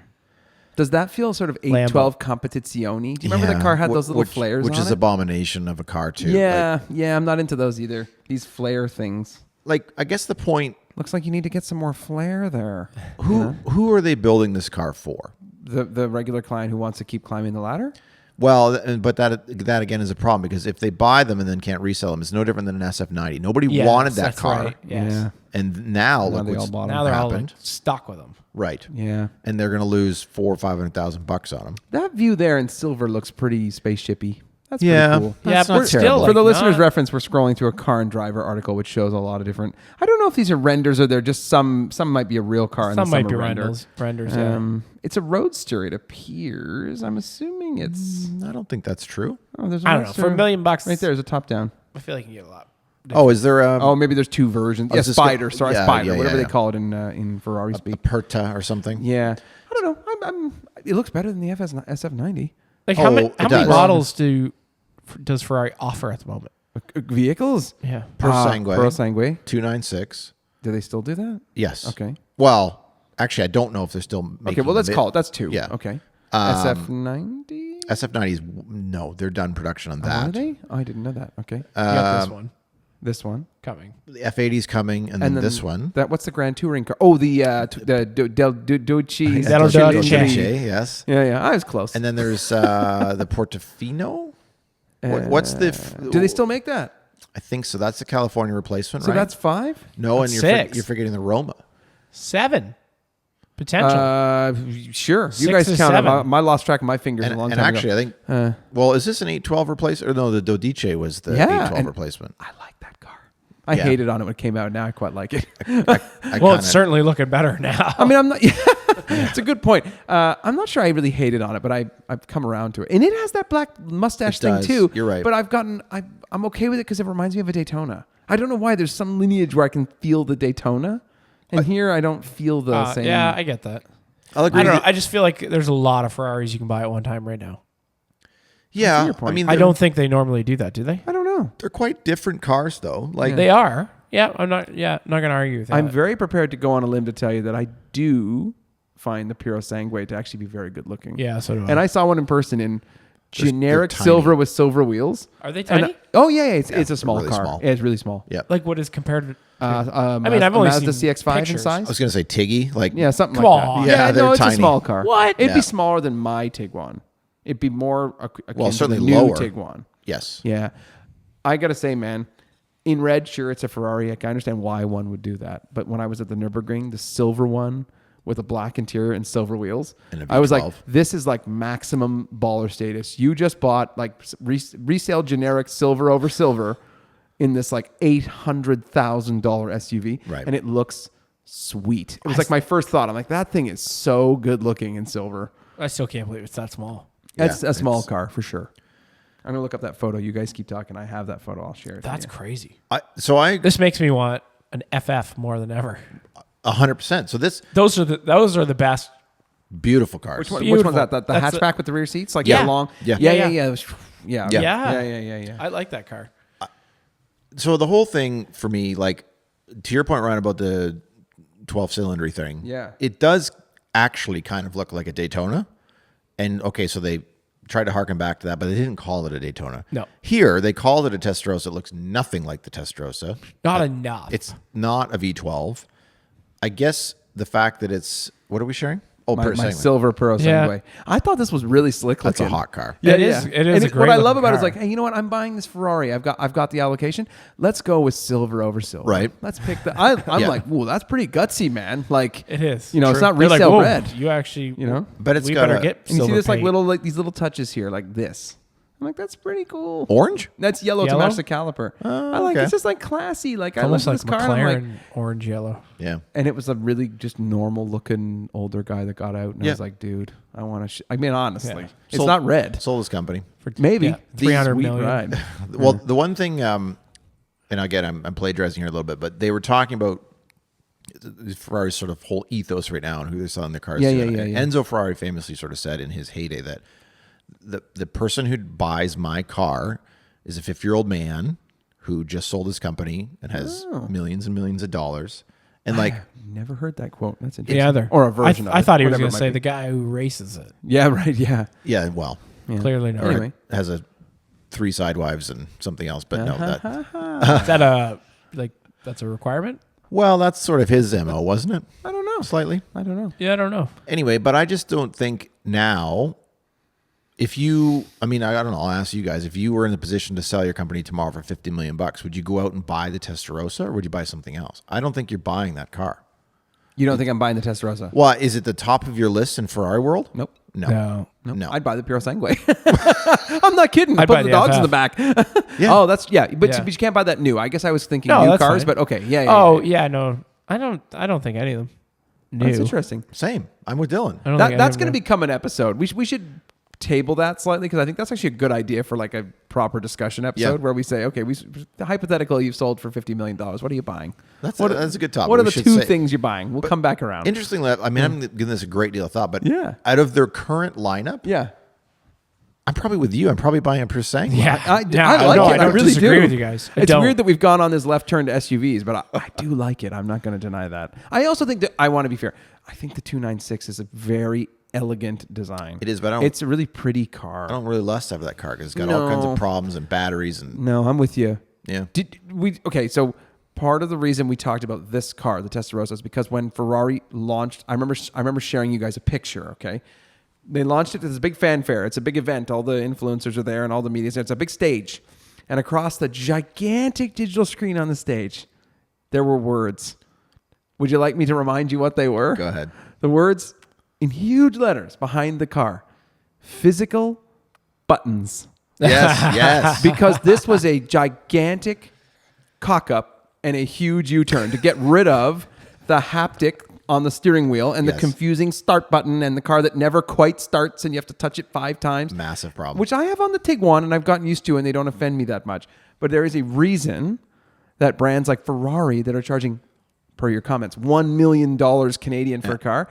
does that feel sort of 812 Competizione? Do you remember that car had those little flares which on is it? abomination of a car too. Yeah, I'm not into those either. These flare things. Like I guess the point. Looks like you need to get some more flair there. Who are they building this car for? The regular client who wants to keep climbing the ladder? Well, but that again is a problem because if they buy them and then can't resell them, it's no different than an SF90. Nobody Yes, wanted that that's car, right. Yes. Yeah. and now Now look they all what's bought Now them. they're all like, happened. stuck with them. Right, Yeah. and they're going to lose $400,000 or $500,000 on them. That view there in silver looks pretty spaceshipy. That's Yeah. pretty cool. Yeah, That's but not still, terrible. like, For the listener's not- reference, we're scrolling through a car and driver article, which shows a lot of different. I don't know if these are renders or they're just some might be a real car and Some might are be render. renders. Yeah. It's a roadster. It appears. I'm assuming it's. I don't think that's true. Oh, there's a I don't know. roadster For $1 million, right there. There's a top down. I feel like you can get a lot. Oh, is there a Oh, maybe there's two versions. I Yeah, was just Spider. gonna- Sorry, yeah, Spider. yeah, whatever yeah. they call it in Ferrari speak. Perta or something? Yeah, I don't know. It looks better than the SF90. Like Oh, how it many does. models does Ferrari offer at the moment? Vehicles. Yeah. Per Sangue, Pro Sangue. 296. Do they still do that? Yes. Okay. Well, actually, I don't know if they're still making. Okay. Well, let's them. call it. That's two. Yeah. Okay. SF90. SF90s. No, they're done production on Are that. they? Oh, I didn't know that. Okay. You got this one This one. coming. The F80's coming, and then this one. That what's the Grand Touring car? Oh, the Dolce. Del Dolce. Yes. Yeah. I was close. And then there's the Portofino. What's the? Do they still make that? I think so. That's the California replacement, So right? that's 5. no, That's and six. you're forgetting the Roma. 7 potential. Sure. You 6 guys or count 7. I lost track of my fingers And, a long and time actually, ago. I think. Well, is this an 812 replacement? Or no, the Dodice was the Yeah, 812 and- replacement. I like that car. I Yeah. hated on it when it came out. Now I quite like it. I well, kinda- it's certainly looking better now. I mean, I'm not. It's a good point. I'm not sure I really hated on it, but I've come around to it, and it has that black mustache It thing does. too. You're right. But I'm okay with it because it reminds me of a Daytona. I don't know why. There's some lineage where I can feel the Daytona, and here I don't feel the same. Yeah, I get that. I'll agree. I don't know. I just feel like there's a lot of Ferraris you can buy at one time right now. Yeah, your point. I mean, I don't think they normally do that, do they? I don't know. they're quite different cars, though. Like They are. Yeah, I'm not. Yeah, I'm not gonna argue with that. I'm very prepared to go on a limb to tell you that I do find the Puro Sangue to actually be very good looking. Yeah, so do I. And I saw one in person in generic they're tiny. silver with silver wheels. Are they And, tiny? it's a small really car. small. Yeah, it's really small. yeah. Like what is compared to? I mean, I've only Mazda seen CX-5 in pictures. I size. was gonna say Tiggy. Like Yeah, something Come like on. that. Yeah, no, they're it's a tiny. small car. What? It'd Yeah. be smaller than my Tiguan. It'd be more akin to certainly the new lower. Tiguan. yes. Yeah. I got to say, man, in red, sure, it's a Ferrari. I can understand why one would do that. But when I was at the Nürburgring, the silver one with a black interior and silver wheels, And a I was like, V12. this is like maximum baller status. You just bought like resale generic silver over silver in this like $800,000 SUV. Right. And it looks sweet. It was like my first thought. I'm like, that thing is so good looking in silver. I still can't believe it's that small. That's Yeah, a small it's- car for sure. I'm going to look up that photo. You guys keep talking. I have that photo. I'll share it. That's with you. crazy. I This makes me want an FF more than ever. 100%. So this Those are the best. beautiful cars. Which one's Beautiful. that? The That's hatchback with the rear seats? Like Yeah. the long? Yeah. Yeah. Yeah. Yeah. It was- yeah. Yeah. Yeah. I like that car. So the whole thing for me, like to your point, Ryan, about the 12-cylinder thing. Yeah. It does actually kind of look like a Daytona. And okay, so they tried to harken back to that, but they didn't call it a Daytona. No. Here, they called it a Testarossa. It looks nothing like the Testarossa. Not enough. It's not a V12. I guess the fact that it's, what are we sharing? Oh, My per segment. silver Puro Yeah. Sangue. I thought this was really slick That's a looking. hot car. It is And a great what I love looking about it is car. like, hey, you know what? I'm buying this Ferrari. I've got the allocation. Let's go with silver over silver. Right. Let's pick the. I'm Yeah. like, whoa, that's pretty gutsy, man. Like It is. You know, it's True. not They're like, resale whoa, red. You actually, You know? But it's we got better a- get And you see silver this like paint. little these little touches here, like this. I'm like, that's pretty cool. Orange? That's yellow, Yellow? to match the caliper. I like okay. It's just like classy. Like I almost love like this car. And I'm like, McLaren orange yellow. Yeah. and it was a really just normal looking older guy that got out, and I Yeah. was like, dude, I want to. I mean, honestly, Yeah. it's Sold- not red. Sold this company. Maybe Yeah, 300 Sweet million. ride. Well, the one thing, and again, I'm plagiarizing here a little bit, but they were talking about Ferrari's sort of whole ethos right now and who they're selling their cars Yeah, to. yeah, And yeah, yeah. Enzo Ferrari famously sort of said in his heyday that the person who buys my car is a 50-year-old man who just sold his company and has millions and millions of dollars. And like, Never heard that quote. That's interesting. Yeah, other or a version. I of it, thought he was whatever going it to might say be. the guy who races it. Yeah, right. Yeah. yeah, well, Yeah. Clearly not. Anyway. has a 3 side wives and something else, but no, that, Is that that's a requirement? well, that's sort of his MO, wasn't it? I don't know. Slightly. I don't know. Yeah, I don't know. Anyway, but I just don't think now, if you, I mean, I don't know, I'll ask you guys, if you were in the position to sell your company tomorrow for $50 million, would you go out and buy the Testarossa or would you buy something else? I don't think you're buying that car. You don't think I'm buying the Testarossa? Well, is it the top of your list in Ferrari world? Nope. No. No. No. I'd buy the Puro Sangue. I'm not kidding. I'd Put buy the the dogs in FF. the back. Yeah. Oh, that's but Yeah. but you can't buy that new. I guess I was thinking No, new that's cars, fine. but okay, yeah. Oh yeah. yeah, no. I don't think any of them new. That's interesting. Same. I'm with Dylan. I don't think That's any going of to them become an episode. We should table that slightly because I think that's actually a good idea for like a proper discussion episode Yeah. where we say, okay, hypothetical, you've sold for $50 million. What are you buying? That's what, a good topic. What are We the should two say- things you're buying? We'll come back around. Interestingly, I mean, I'm giving this a great deal of thought, but Yeah. out of their current lineup, Yeah. I'm probably with you. I'm probably buying a Persang. Yeah, I like no, it. I I don't really disagree do. with you guys. I It's don't. weird that we've gone on this left turn to SUVs, but I do like it. I'm not going to deny that. I also think that I want to be fair. I think the 296 is a very elegant design. It is, but it's a really pretty car. I don't really lust after that car because it's got all kinds No. of problems and batteries and No, I'm with you. yeah. Okay, so part of the reason we talked about this car, the Testarossa, is because when Ferrari launched, I remember sharing you guys a picture, okay? They launched it to this big fanfare. It's a big event. All the influencers are there and all the media's there. It's a big stage. And across the gigantic digital screen on the stage, there were words. Would you like me to remind you what they were? Go ahead. The words in huge letters behind the car. Physical buttons. Yes, yes. Because this was a gigantic cock up and a huge U-turn to get rid of the haptic on the steering wheel and the Yes. confusing start button and the car that never quite starts and you have to touch it 5 times. Massive problem. Which I have on the Tiguan and I've gotten used to and they don't offend me that much. But there is a reason that brands like Ferrari that are charging, per your comments, $1 million Canadian for a car,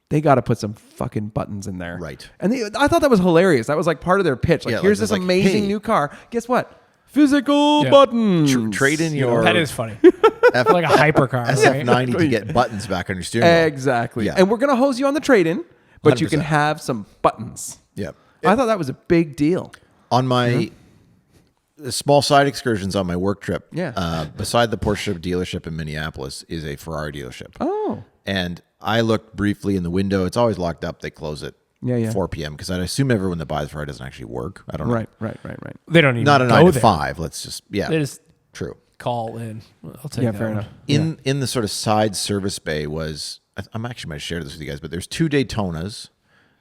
they got to put some fucking buttons in there. Right. And I thought that was hilarious. That was like part of their pitch. Like, Yeah, here's like, this like, amazing hey. new car. Guess what? Physical buttons. Trade in your That is funny. Like a hypercar, right? SF90 to get buttons back on your steering wheel. Exactly. Yeah. And we're going to hose you on the trade-in, but you can 100%. have some buttons. Yep. I thought that was a big deal. On my small side excursions on my work trip, beside the Porsche dealership in Minneapolis is a Ferrari dealership. Oh. And I looked briefly in the window. It's always locked up. They close at 4 p.m. because I assume everyone that buys Ferrari doesn't actually work. I don't know. Right. They don't even Not a go 9 to there. 5. Let's just, They just true. call in. I'll take that fair one. enough. In the sort of side service bay was, I'm actually might have shared this with you guys, but there's 2 Daytonas,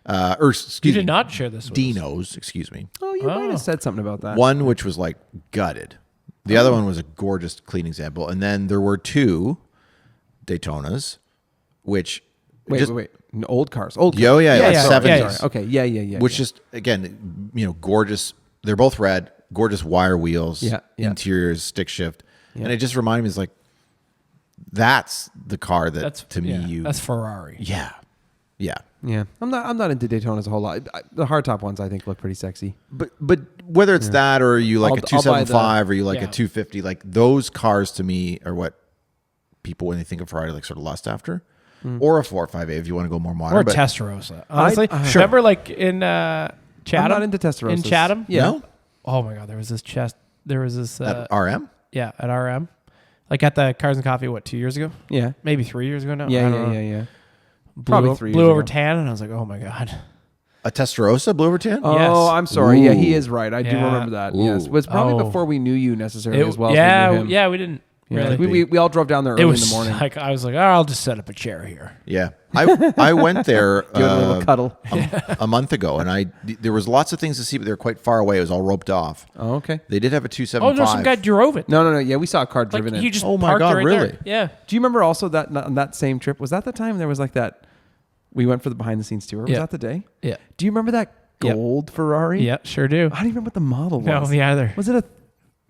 or excuse You me, did not share this with us. Dinos, excuse me. Oh, you might have said something about that. One which was like gutted. The other one was a gorgeous clean example. And then there were 2 Daytonas, which Wait. No, old cars. Old cars. Yeah, like yeah. 70s. Yeah. Sorry. Okay. Yeah. Which just, again, gorgeous. They're both red, gorgeous wire wheels, Yeah. interiors, stick shift. And it just reminded me, it's like, that's the car that That's to me, that's Ferrari. Yeah. Yeah. I'm not into Daytonas a whole lot. The hardtop ones I think look pretty sexy. But whether it's that or you like a I'll buy 275 or you like Yeah. a 250, like those cars to me are what people, when they think of Ferrari, like sort of lust after. Or a 458 if you want to go more modern. Or a but Testarossa. Honestly, Sure. remember like in Chatham? I'm not into Testarossas. In Chatham? Yeah. No? Oh my God, there was this At RM? yeah, at RM. Like at the Cars and Coffee, 2 years ago? Yeah. Maybe 3 years ago now? I Yeah. don't know. Yeah. Probably 3 blew years over ago. tan, and I was like, oh my God. A Testarossa blew over 10? Oh, Yes. I'm sorry. Yeah, he Ooh. is right. I do Yeah. remember that. Ooh. Yes. It was probably Oh. before we knew you necessarily as well yeah, as we knew him. yeah, we didn't Yeah. really. We all drove down there It early was in the morning. like, I was like, oh, I'll just set up a chair here. Yeah. I went there Give it a little cuddle. a month ago, and there was lots of things to see, but they were quite far away. It was all roped off. Oh, okay. They did have a Oh, 275. no, some guy drove it. No. Yeah, we saw a car Like, driven in. he just Oh my parked God, it right really? there. Yeah. Do you remember also that on that same trip? Was that the time there was like that? We went for the behind the scenes tour. Was Yeah. that the day? Yeah. Do you remember that Yep. gold Ferrari? Yeah, sure do. I don't even remember what the model was. No, me either. Was it a?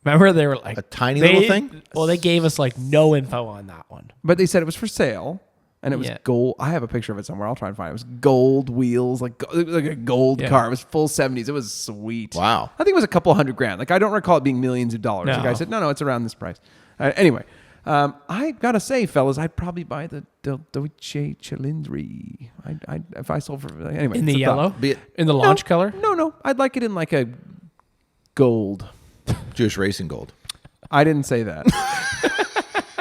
Remember they were like A tiny little thing? Well, they gave us like no info on that one. But they said it was for sale, and it was Yeah. gold. I have a picture of it somewhere. I'll try and find it. It was gold wheels, it was like a gold Yeah. car. It was full 70s. It was sweet. Wow. I think it was a couple $100,000. Like I don't recall it being millions of dollars. No. The guy said, no, it's around this price. Anyway, I gotta say, fellas, I'd probably buy the Dolce Cilindri. I if I sold for anyway In the it's a yellow? thought. Be it In the launch color? No, I'd like it in like a gold. Jewish Racing Gold. I didn't say that.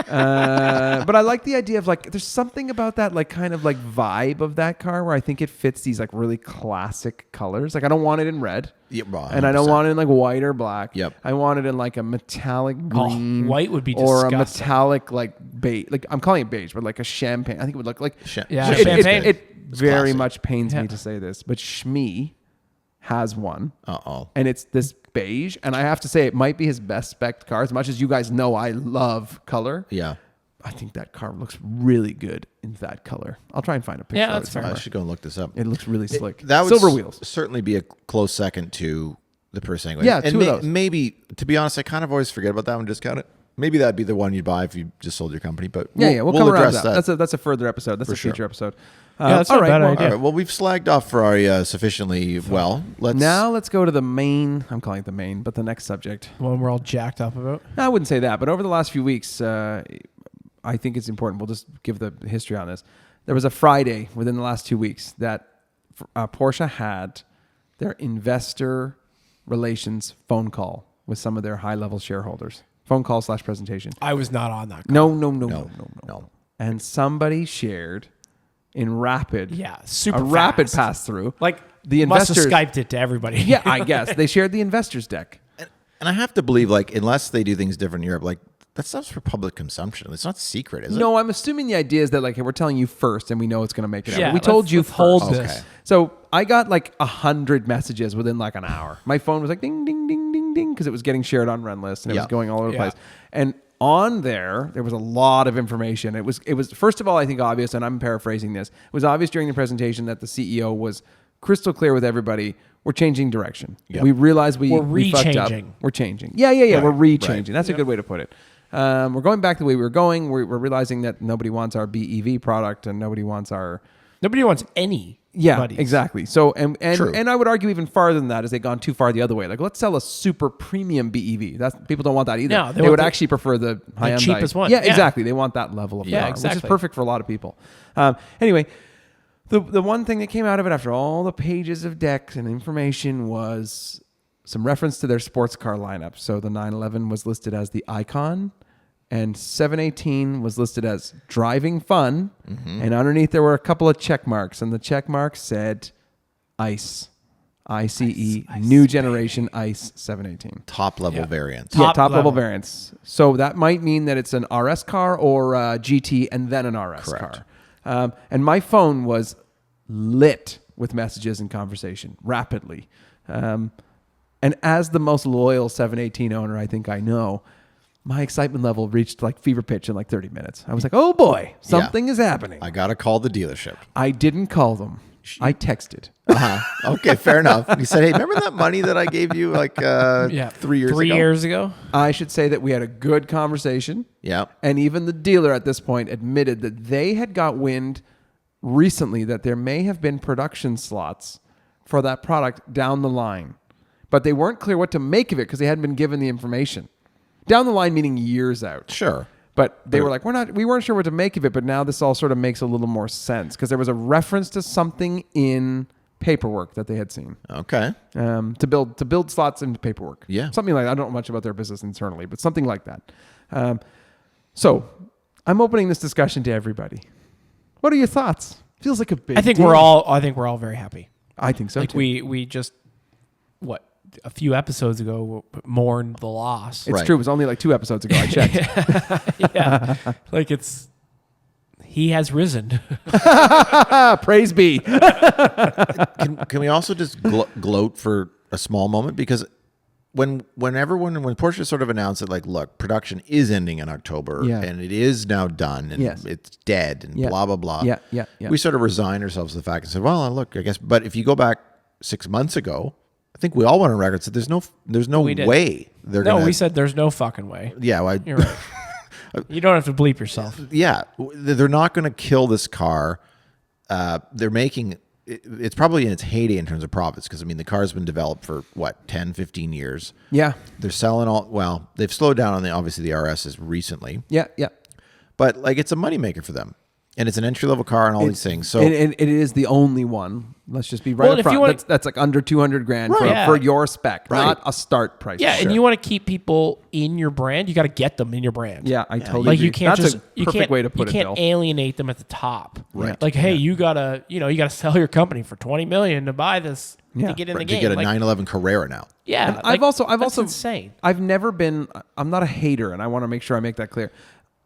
But I like the idea of like, there's something about that like kind of like vibe of that car where I think it fits these like really classic colors. Like I don't want it in red. Yeah, well, And I don't 100%. want it in like white or black. Yep. I want it in like a metallic green. white would be or a disgusting. metallic like beige. Like I'm calling it beige, but like a champagne. I think it would look like. Yeah, It, champagne. it very classic. much pains Yeah. me to say this, but Shmi has one. Uh-oh. And it's this beige. And I have to say, it might be his best spec car. As much as you guys know, I love color. Yeah. I think that car looks really good in that color. I'll try and find a picture. Yeah, of that's it fair. I somewhere. should go and look this up. It looks really slick. That would Silver wheels. certainly be a close second to the Persang. Yeah, and two of those. maybe, to be honest, I kind of always forget about that one, discount it. Maybe that'd be the one you'd buy if you just sold your company. But We'll come around to address that. That's a further episode. That's For a future sure. episode. Yeah, that's all not a right. bad Well, idea. All right. Well, we've slagged off Ferrari sufficiently well. Let's go to the main. I'm calling it the main, but the next subject. The one we're all jacked up about. No, I wouldn't say that, but over the last few weeks, I think it's important. We'll just give the history on this. There was a Friday within the last 2 weeks that Porsche had their investor relations phone call with some of their high-level shareholders. Phone call / presentation. I was not on that call. No. And somebody shared in rapid, Yeah, super a rapid fast. pass through. Like the must have investors. Skyped it to everybody. Yeah, I guess they shared the investors deck. And I have to believe, like, unless they do things different in Europe, like, that stuff's for public consumption. It's not secret, is it? No, I'm assuming the idea is that like we're telling you first, and we know it's going to make it. Yeah, out. We told let's- you let's first. hold Okay. this. So I got like 100 messages within like an hour. My phone was like ding, ding, ding, ding, ding, because it was getting shared on Run List and it Yeah. was going all over the Yeah. place. And on there was a lot of information. It was first of all, I think obvious, and I'm paraphrasing this. It was obvious during the presentation that the CEO was crystal clear with everybody. We're changing direction. Yep. We realize we fucked up. rechanging. We're changing. Yeah. Right, We're rechanging. right. That's a good way to put it. We're going back the way we were going. We're realizing that nobody wants our BEV product and nobody wants our Nobody wants any. Yeah, buddies. exactly. So and True. I would argue even farther than that, is they've gone too far the other way. Like, let's sell a super premium BEV. That's people don't want that either. No, they would want actually prefer the high-end, cheapest one. Yeah, Yeah. exactly. They want that level of Yeah, car, which is exactly. perfect for a lot of people. Anyway, the one thing that came out of it after all the pages of decks and information was some reference to their sports car lineup. So the 911 was listed as the Icon, and 718 was listed as driving fun. And underneath there were a couple of check marks, and the check marks said ICE. ICE, new generation ICE 718. Top level variants. Yeah, top level level. variants. So that might mean that it's an RS car or a GT and then an RS Correct. car. And my phone was lit with messages and conversation rapidly. And as the most loyal 718 owner I think I know, my excitement level reached like fever pitch in like 30 minutes. I was like, oh boy, something is happening. I got to call the dealership. I didn't call them. I texted. Okay, fair enough. He said, hey, remember that money that I gave you like 3 years ago? 3 years ago. I should say that we had a good conversation. Yeah. And even the dealer at this point admitted that they had got wind recently that there may have been production slots for that product down the line. But they weren't clear what to make of it because they hadn't been given the information. Down the line meaning years out. Sure. But they were like, we weren't sure what to make of it, but now this all sort of makes a little more sense because there was a reference to something in paperwork that they had seen. Okay. To build slots into paperwork. Yeah. Something like that. I don't know much about their business internally, but something like that. So I'm opening this discussion to everybody. What are your thoughts? Feels like a big I think deal. we're all very happy. I think so Like too. we just a few episodes ago mourned the loss. It's Right. true. It was only like 2 episodes ago. I checked. Yeah. Like he has risen. Praise be. Can we also just gloat for a small moment? Because when Porsche sort of announced that, like, look, production is ending in October and it is now done and it's dead and blah, blah, blah. Yeah. We sort of resigned ourselves to the fact and said, well, look, I guess, but if you go back 6 months ago, I think we all went on record said there's no way they're going to. No, we said there's no fucking way. Yeah. You're right. You don't have to bleep yourself. Yeah. They're not going to kill this car. They're making it's probably in its heyday in terms of profits because, I mean, the car's been developed for, 10, 15 years. Yeah. They're selling they've slowed down on obviously the RSs recently. Yeah. But, like, it's a moneymaker for them. And it's an entry-level car and all these things. So and it is the only one. Let's just be right Well, up if front. you want- That's like under $200,000 Right. for your spec, Right. not a start price. Yeah, Sure. and you want to keep people in your brand. You got to get them in your brand. Yeah, I totally Like agree. you can't That's just a perfect way to put it, You can't Bill. alienate them at the top. Right. Like, hey, you gotta sell your company for $20 million to buy this to get in the to game. get a Like, 911 Carrera now. yeah, And like, I've also that's insane. I've never been. I'm not a hater, and I want to make sure I make that clear.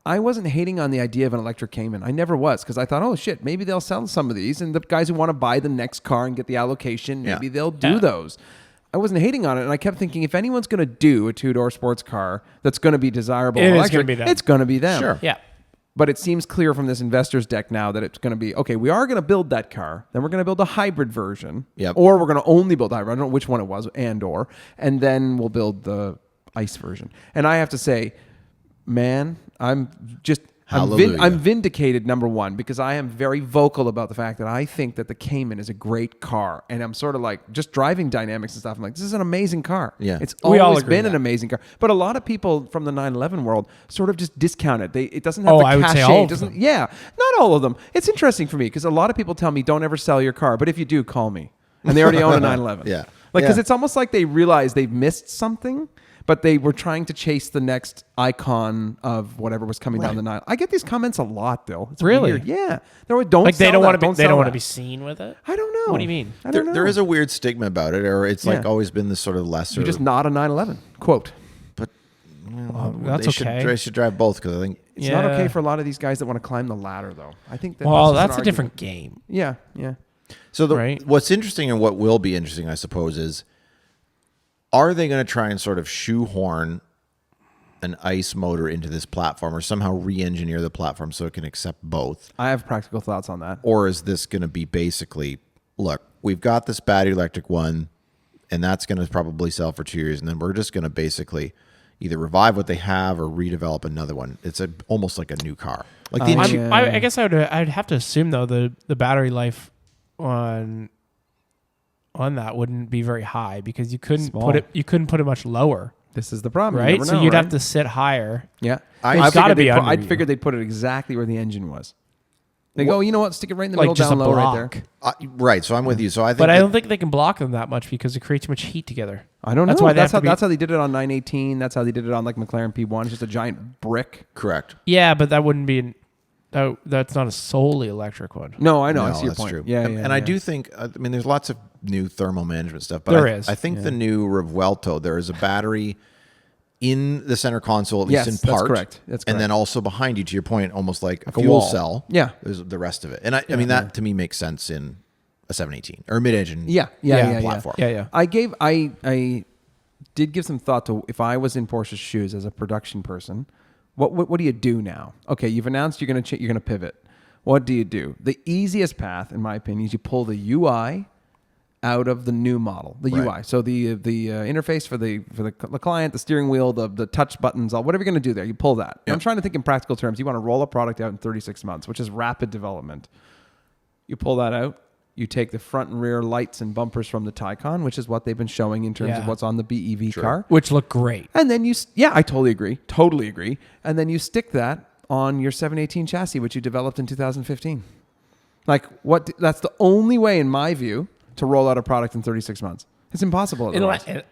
I wasn't hating on the idea of an electric Cayman. I never was because I thought, oh shit, maybe they'll sell some of these, and the guys who want to buy the next car and get the allocation, maybe they'll do those. I wasn't hating on it, and I kept thinking if anyone's going to do a 2-door sports car that's going to be desirable, It is electric, gonna be them. it's going to be them. Sure. Yeah. But it seems clear from this investor's deck now that it's going to be, okay, we are going to build that car. Then we're going to build a hybrid version. Yep. Or we're going to only build a hybrid. I don't know which one it was, and then we'll build the ICE version. And I have to say, man, I'm Hallelujah. vindicated, number one, because I am very vocal about the fact that I think that the Cayman is a great car. And I'm sort of like, just driving dynamics and stuff, I'm like, this is an amazing car. Yeah. It's We all always agree been with an that. amazing car. But a lot of people from the 911 world sort of just discount it. It doesn't have the I would say cachet. all It of doesn't, them. yeah, not all of them. It's interesting for me because a lot of people tell me, don't ever sell your car. But if you do, call me. And they already own a 911. Yeah. Because Yeah. it's almost like they realize they've missed something, but they were trying to chase the next icon of whatever was coming down the Nile. I get these comments a lot, Bill. It's Really? weird. Yeah. They're like, don't Like they sell don't that. want to be. They sell don't want that. to be seen with it. I don't know. What do you mean? I don't know. There is a weird stigma about it, or it's like Yeah. always been this sort of lesser. You're just not a 911. Quote. But That's okay. They should drive both because I think It's not okay Yeah. for a lot of these guys that want to climb the ladder, though. I think that Well, this is an that's a argument. different game. Yeah. so. Right. What's interesting and what will be interesting, I suppose, is are they going to try and sort of shoehorn an ICE motor into this platform, or somehow re-engineer the platform so it can accept both? I have practical thoughts on that. Or is this going to be basically, look, we've got this battery electric one, and that's going to probably sell for 2 years, and then we're just going to basically, either revive what they have or redevelop another one. It's almost like a new car. Like I guess I'd have to assume though the battery life on that wouldn't be very high because you couldn't put it much lower. This is the problem, right? You never know, So you'd right? have to sit higher. Yeah, It's got to be under. I figured they'd put it exactly where the engine was. They go, you know what? Stick it right in the middle, just down a low, right block. there. Right. So I'm with you. So I think, But I don't think they can block them that much because it creates too much heat together. I don't know. That's why that's how they did it on 918. That's how they did it on like McLaren P1. It's just a giant brick. correct. Yeah, but that wouldn't be. That's not a solely electric one. No, I know. I No, see your that's point. true. Yeah, and I do think, I mean, there's lots of new thermal management stuff, but There is. I think the new Revuelto, there is a battery in the center console, at Yes, least that's in part. correct. That's And then correct. also behind you, to your point, almost like a a fuel wall. cell. Yeah. There's the rest of it. And I mean, that to me makes sense in a 718 or a mid-engine Yeah. platform. Yeah. I did give some thought to if I was in Porsche's shoes as a production person, what do you do now? Okay, you've announced you're gonna pivot. What do you do? The easiest path, in my opinion, is you pull the UI out of the new model, the Right. UI. So the interface for the client, the steering wheel, the touch buttons, whatever you're going to do there, you pull that. And I'm trying to think in practical terms. You want to roll a product out in 36 months, which is rapid development. You pull that out. You take the front and rear lights and bumpers from the Taycan, which is what they've been showing in terms of what's on the BEV car. Which look great. And then I totally agree. And then you stick that on your 718 chassis, which you developed in 2015. Like that's the only way, in my view, to roll out a product in 36 months. It's impossible otherwise. Unless they've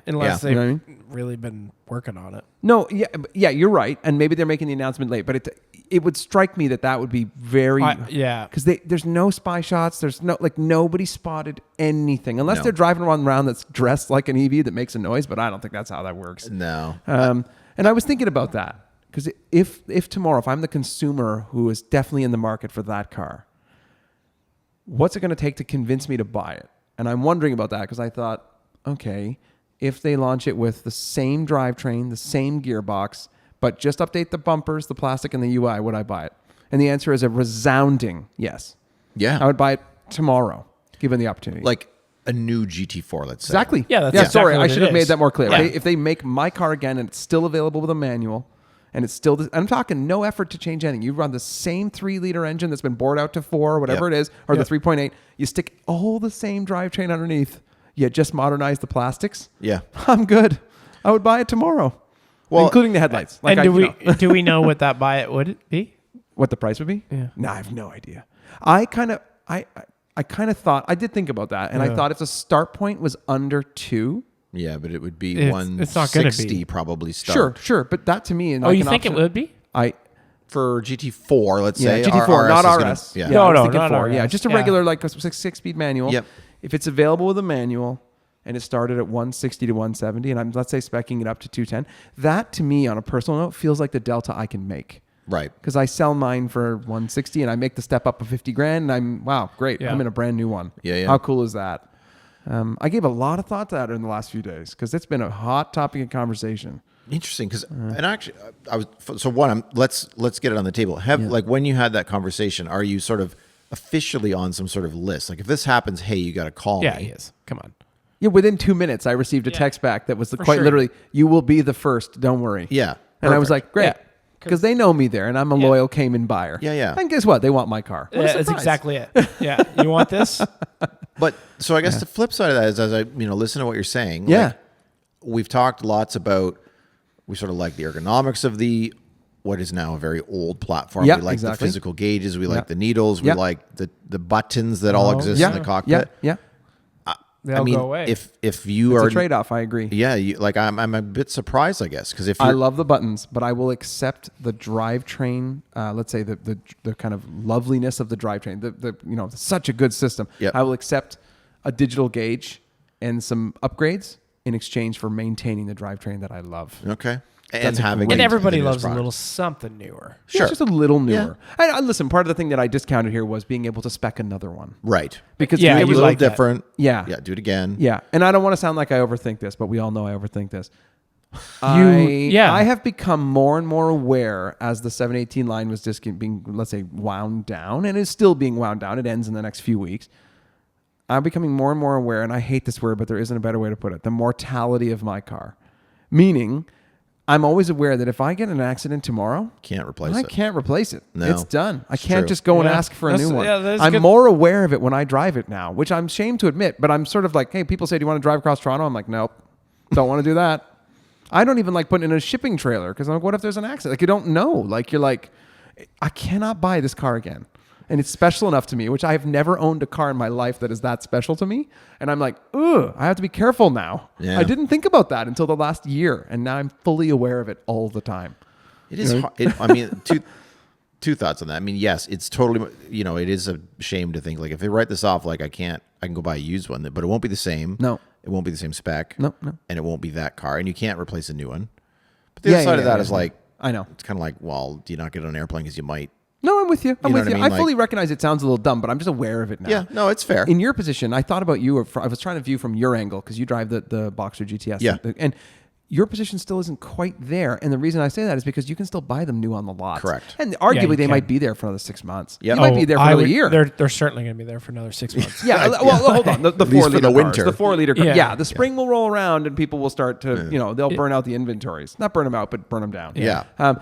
You know what I mean? really been working on it. No, yeah, you're right. And maybe they're making the announcement late, but it would strike me that would be very... Because there's no spy shots. There's nobody spotted anything. Unless they're driving around that's dressed like an EV that makes a noise, but I don't think that's how that works. No. And I was thinking about that. Because if tomorrow, if I'm the consumer who is definitely in the market for that car, what's it going to take to convince me to buy it? And I'm wondering about that because I thought, okay, if they launch it with the same drivetrain, the same gearbox, but just update the bumpers, the plastic, and the UI, would I buy it? And the answer is a resounding yes. Yeah. I would buy it tomorrow, given the opportunity. Like a new GT4, let's say. Exactly. Yeah, that's exactly sorry, what I it should have made is. that more clear. Yeah. If they make my car again and it's still available with a manual, and it's still, I'm talking no effort to change anything. You run the same 3-liter engine that's been bored out to 4 or whatever it is, or the 3.8. You stick all the same drivetrain underneath. You just modernize the plastics. Yeah. I'm good. I would buy it tomorrow. Well, including the headlights. And do we know what that buy it would be? What the price would be? Yeah. No, I have no idea. I kind of thought, I did think about that, and I thought if the start point was under 2. Yeah, but it would be It's not gonna 160 be. probably start. Sure. But that to me... You think it would be? For GT4, let's say. GT4, not is RS. Gonna, No, I was thinking not 4. RS. Yeah, just a regular like a 6-speed manual. Yep. If it's available with a manual and it started at 160 to 170, and I'm let's say speccing it up to 210, that to me on a personal note feels like the delta I can make. Right. Because I sell mine for 160 and I make the step up of 50 grand, and wow, great. Yeah. I'm in a brand new one. Yeah. How cool is that? I gave a lot of thought to that in the last few days because it's been a hot topic of conversation. Interesting, because and actually, let's get it on the table. Like when you had that conversation, are you sort of officially on some sort of list? Like if this happens, hey, you got to call me. Yeah, he is. Come on. Yeah, within 2 minutes, I received a text back that was quite literally, "You will be the first. Don't worry." Yeah, and I was perfect. like, "Great," Yeah. because they know me there, and I'm a loyal Cayman buyer. Yeah. And guess what? They want my car. What a That's surprise. exactly it. Yeah. You want this? But so I guess the flip side of that is, as I listen to what you're saying. Yeah. Like, we've talked lots about. We sort of like the ergonomics of what is now a very old platform. Yeah, we like exactly. the physical gauges. We Yeah. like the needles. We Yeah. like the buttons that all exist in the cockpit. Yeah. They'll go away. If you It's are a trade-off. I agree. yeah, I'm a bit surprised, I guess, because if I you're, love the buttons, but I will accept the drivetrain. Let's say the kind of loveliness of the drivetrain. The such a good system. Yep. I will accept a digital gauge and some upgrades in exchange for maintaining the drivetrain that I love. okay, and That's a having great- And everybody the newest loves a product. little something newer. Yeah, Sure. just a little newer. And listen, part of the thing that I discounted here was being able to spec another one. Right. Because Yeah, it A was little like that. different. Yeah. Yeah. Do it again. Yeah, and I don't want to sound like I overthink this, but we all know I overthink this. Yeah. I have become more and more aware as the 718 line was just being, let's say, wound down, and is still being wound down. It ends in the next few weeks. I'm becoming more and more aware, and I hate this word, but there isn't a better way to put it, the mortality of my car. Meaning, I'm always aware that if I get in an accident tomorrow, Can't replace I it. can't replace it. No, it's done. I can't true. just go and Yeah. ask for a new one. Yeah, that's I'm good. more aware of it when I drive it now, which I'm ashamed to admit, but I'm sort of like, hey, people say, do you want to drive across Toronto? I'm like, nope, don't want to do that. I don't even like putting in a shipping trailer because I'm like, what if there's an accident? Like, you don't know. Like, you're like, I cannot buy this car again. And it's special enough to me, which I have never owned a car in my life that is that special to me. And I'm like, ugh, I have to be careful now. Yeah. I didn't think about that until the last year. And now I'm fully aware of it all the time. It is hard. I mean, two thoughts on that. I mean, yes, it's totally, it is a shame to think like if they write this off, like I can go buy a used one, but it won't be the same. No. It won't be the same spec. No. And it won't be that car. And you can't replace a new one. But the other side of that is like, I know. it's kind of like, well, do you not get on an airplane because you might? No, I'm with you. I'm You know with what you. I mean? I fully recognize it sounds a little dumb, but I'm just aware of it now. Yeah, no, it's fair. In your position, I thought about you. I was trying to view from your angle because you drive the Boxer GTS. Yeah. And your position still isn't quite there. And the reason I say that is because you can still buy them new on the lot. Correct. And arguably, you they can. might be there for another 6 months. Yeah. You might be there for another year. They're certainly going to be there for another 6 months. Yeah, well, hold on. The least 4 for liter the cars, winter. the 4 liter. Yeah. Yeah, the spring will roll around and people will start to, they'll burn out the inventories. Not burn them out, but burn them down. Yeah. And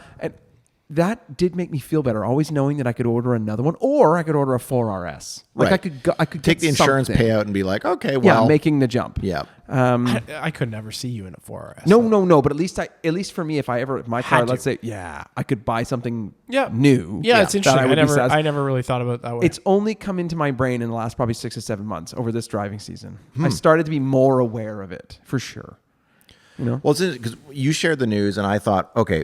that did make me feel better, always knowing that I could order another one, or I could order a 4RS. Like Right. I could Take get the insurance something. payout and be like, okay, well, Yeah, making the jump. yeah. I could never see you in a 4RS. No. But at least for me, if I ever my car, Had to. let's say, I could buy something Yeah. new. Yeah, it's that interesting. would be satisfied. I never really thought about it that way. It's only come into my brain in the last probably 6 or 7 months over this driving season. I started to be more aware of it for sure. Well, it's because you shared the news, and I thought, okay,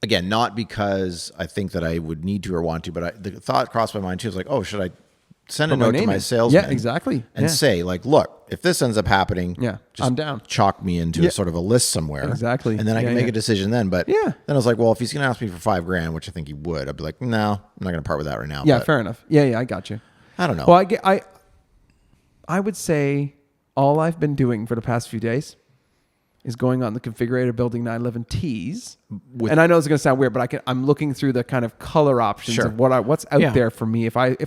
again, not because I think that I would need to or want to, but the thought crossed my mind too. I was like, oh, should I send a Put my note to name my in. salesman? Yeah, exactly. And Yeah. say, like, look, if this ends up happening, just I'm down. Chalk me into a sort of a list somewhere. Exactly. And then I can make a decision then. But Yeah. then I was like, well, if he's going to ask me for $5,000, which I think he would, I'd be like, no, I'm not going to part with that right now. Yeah, But fair enough. Yeah, I got you. I don't know. Well, I would say all I've been doing for the past few days is going on the configurator building 911Ts. And I know it's going to sound weird, but I'm looking through the kind of color options Sure. of what's out there for me. If I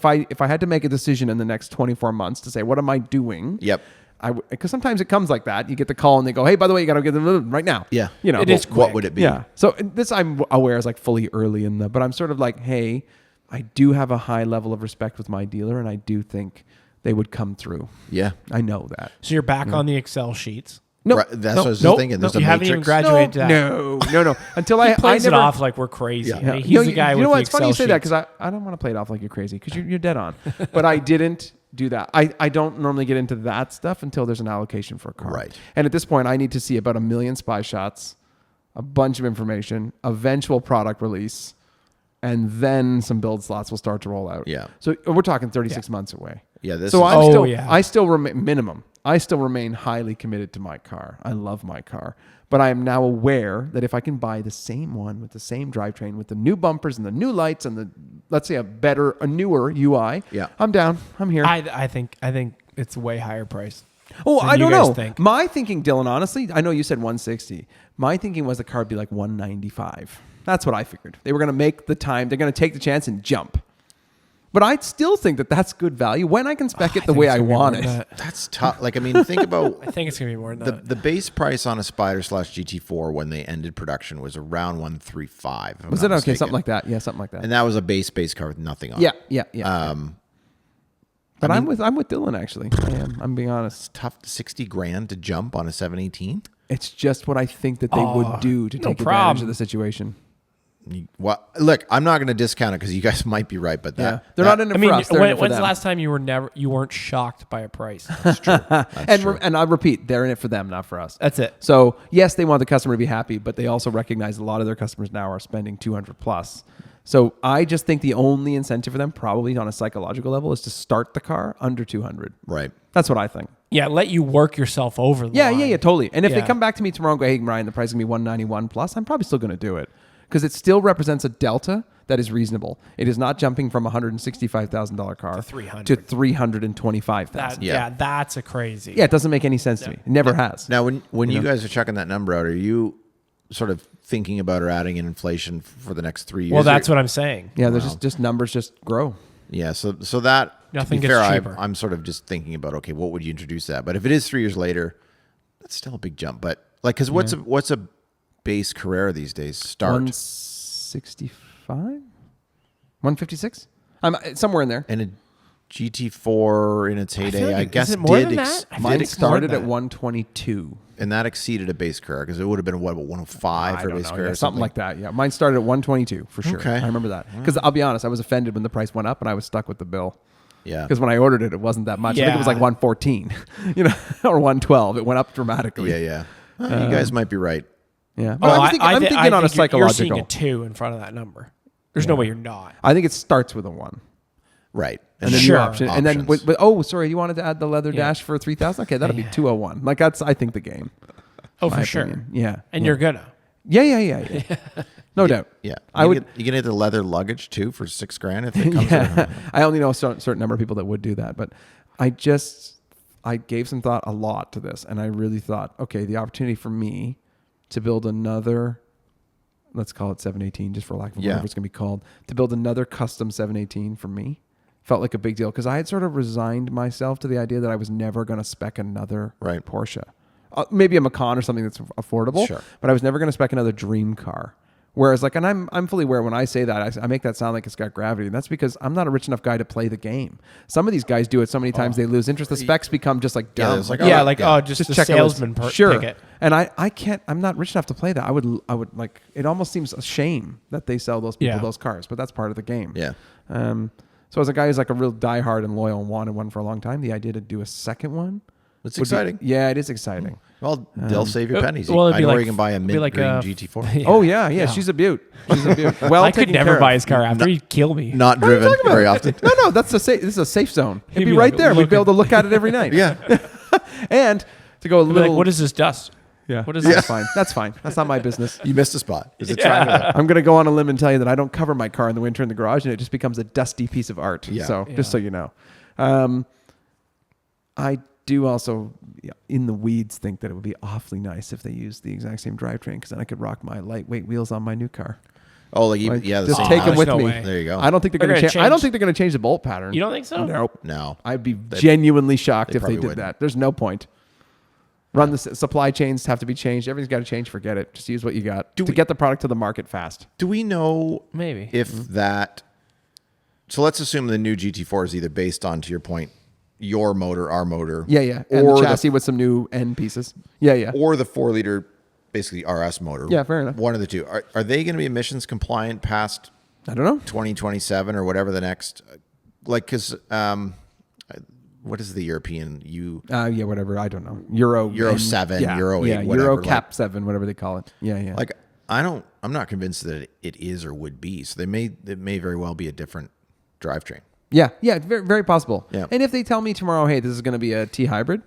had to make a decision in the next 24 months to say, what am I doing? Yep. Because sometimes it comes like that. You get the call and they go, hey, by the way, you got to get them right now. Yeah. It is quick. What would it be? Yeah. So this I'm aware is like fully early but I'm sort of like, hey, I do have a high level of respect with my dealer, and I do think they would come through. Yeah. I know that. So you're back on the Excel sheets. No, Right, that's what I was just thinking. There's you a haven't even matrix. graduated to that. No. Until He I plays never it off like we're crazy. Yeah. I mean, he's No, the guy you with know what? the It's funny you Excel say that sheets. because I don't want to play it off like you're crazy because you're dead on. But I didn't do that. I don't normally get into that stuff until there's an allocation for a car. Right. And at this point, I need to see about 1 million spy shots, a bunch of information, eventual product release, and then some build slots will start to roll out. Yeah. So we're talking 36 months away. Yeah. This So is, I still remain minimum. I still remain highly committed to my car. I love my car, but I am now aware that if I can buy the same one with the same drivetrain, with the new bumpers and the new lights and let's say a newer UI, I'm down. I'm here. I think it's way higher price. Oh, I don't you guys know. think. My thinking, Dylan, honestly, I know you said 160. My thinking was the car would be like 195. That's what I figured. They were going to make the time. They're going to take the chance and jump. But I still think that that's good value when I can spec it the way I want it. that's tough. Like, I mean, think about I think it's gonna be more than that. the base price on a Spider / GT4 when they ended production was around 135. if I'm Was not it okay? mistaken. Something like that. Yeah, something like that. And that was a base car with nothing on. Yeah, it. yeah. But I'm with Dylan actually. I am. I'm being honest. Tough $60,000 to jump on a 718. It's just what I think that they would do to no take advantage problem. of the situation. Well, look, I'm not going to discount it because you guys might be right, but They're not in it I mean, for us. They're in it for when's the them. last time you weren't shocked by a price? That's true. That's true. And I repeat, they're in it for them, not for us. That's it. So yes, they want the customer to be happy, but they also recognize a lot of their customers now are spending 200 plus. So I just think the only incentive for them, probably on a psychological level, is to start the car under 200. Right. That's what I think. Yeah, let you work yourself over. The line. Yeah, totally. And if they Yeah. come back to me tomorrow and go, hey, Ryan, the price is going to be 191 plus, I'm probably still going to do it because it still represents a delta that is reasonable. It is not jumping from a $165,000 car To 300. to 325,000. Yeah, that's a crazy. Yeah, it doesn't make any sense to me. It never has. Now, when you guys are checking that number out, are you sort of thinking about or adding in inflation for the next 3 years? Well, that's what I'm saying. Yeah, there's just numbers just grow. Yeah, so that Nothing to be gets fair, cheaper. I'm sort of just thinking about, okay, what would you introduce that? But if it is 3 years later, that's still a big jump. But like, because what's a base Carrera these days start? 165? 156? I'm somewhere in there. And a GT4 in its heyday, I guess, is it more than that? I feel Mine like it's more started than at that. 122. and that exceeded a base Carrera because it would have been what, 105 I for a don't base know, Carrera, yeah, something like that. Yeah, mine started at 122 for sure. Okay. I remember that because I'll be honest, I was offended when the price went up and I was stuck with the bill. Yeah, Because when I ordered it, it wasn't that much. I think it was like Yeah. 114, or 112. It went up dramatically. yeah. Well, you guys might be right. Yeah. But I'm thinking on a You're psychological. seeing a 2 in front of that number. There's no way you're not. I think it starts with a 1. Right. And then Sure. new option. And then, sorry, you wanted to add the leather dash for 3,000? Okay, that'll be 201. Like, that's, I think, the game. Oh, for my sure. opinion. Yeah. And you're gonna. Yeah. No doubt. Yeah, I would. You can get the leather luggage too for $6,000 if it comes. Yeah. I only know a certain number of people that would do that, but I gave some thought a lot to this, and I really thought, okay, the opportunity for me to build another, let's call it 718, just for lack of whatever it's going to be called, to build another custom 718 for me felt like a big deal because I had sort of resigned myself to the idea that I was never going to spec another Porsche. Maybe a Macan or something that's affordable, Sure. but I was never going to spec another dream car. Whereas, like, and I'm fully aware when I say that, I make that sound like it's got gravity. And that's because I'm not a rich enough guy to play the game. Some of these guys do it so many times they lose interest. The specs become just like dumb. it's like, just the check a list. salesman Sure. ticket. And I can't. I'm not rich enough to play that. I would like. It almost seems a shame that they sell those people those cars, but that's part of the game. Yeah. So as a guy who's like a real diehard and loyal and wanted one for a long time, the idea to do a second one. It's exciting. It is exciting. Well, they'll save you pennies. well, it'd I be know where like- you can buy a it'd be mint like green a- GT4. Oh yeah. She's a beaut. She's a beaut. Well, I could taken never care buy of. his car after. He'd kill me. Not driven very often. No, that's this is a safe zone. It'd be be right like, there. We'd look be able to look at it every night. Yeah. And to go a He'd be little. like, what is this dust? Yeah. What is That's this? fine. That's fine. That's not my business. You missed a spot. Is it Yeah. I'm going to go on a limb and tell you that I don't cover my car in the winter in the garage, and it just becomes a dusty piece of art. Yeah. So just so you know, I do also, in the weeds, think that it would be awfully nice if they used the exact same drivetrain, because then I could rock my lightweight wheels on my new car. Oh, like, Like, yeah, the just same take them house. with no me. way. There you go. I don't think they're going to change. I don't think they're going to change the bolt pattern. You don't think so? Nope. No. I'd be genuinely shocked they if they probably did that. There's no point. Run the supply chains have to be changed. Everything's got to change. Forget it. Just use what you got to get the product to the market fast. Do we know Maybe. if that? So let's assume the new GT4 is either based on, to your point, your motor, our motor. Yeah. And or the chassis with some new end pieces. Yeah. or the 4-liter, basically RS motor. Yeah, fair enough. One of the two. Are they going to be emissions compliant past I don't know. 2027 or whatever the next? Like, because what is the European Yeah, whatever. I don't know. Euro 7, yeah, Euro 8, yeah, whatever. Euro Cap 7, whatever they call it. Yeah. Like, I'm not convinced that it is or would be. So it may very well be a different drivetrain. Yeah, very, very possible. Yeah. And if they tell me tomorrow, hey, this is going to be a T hybrid,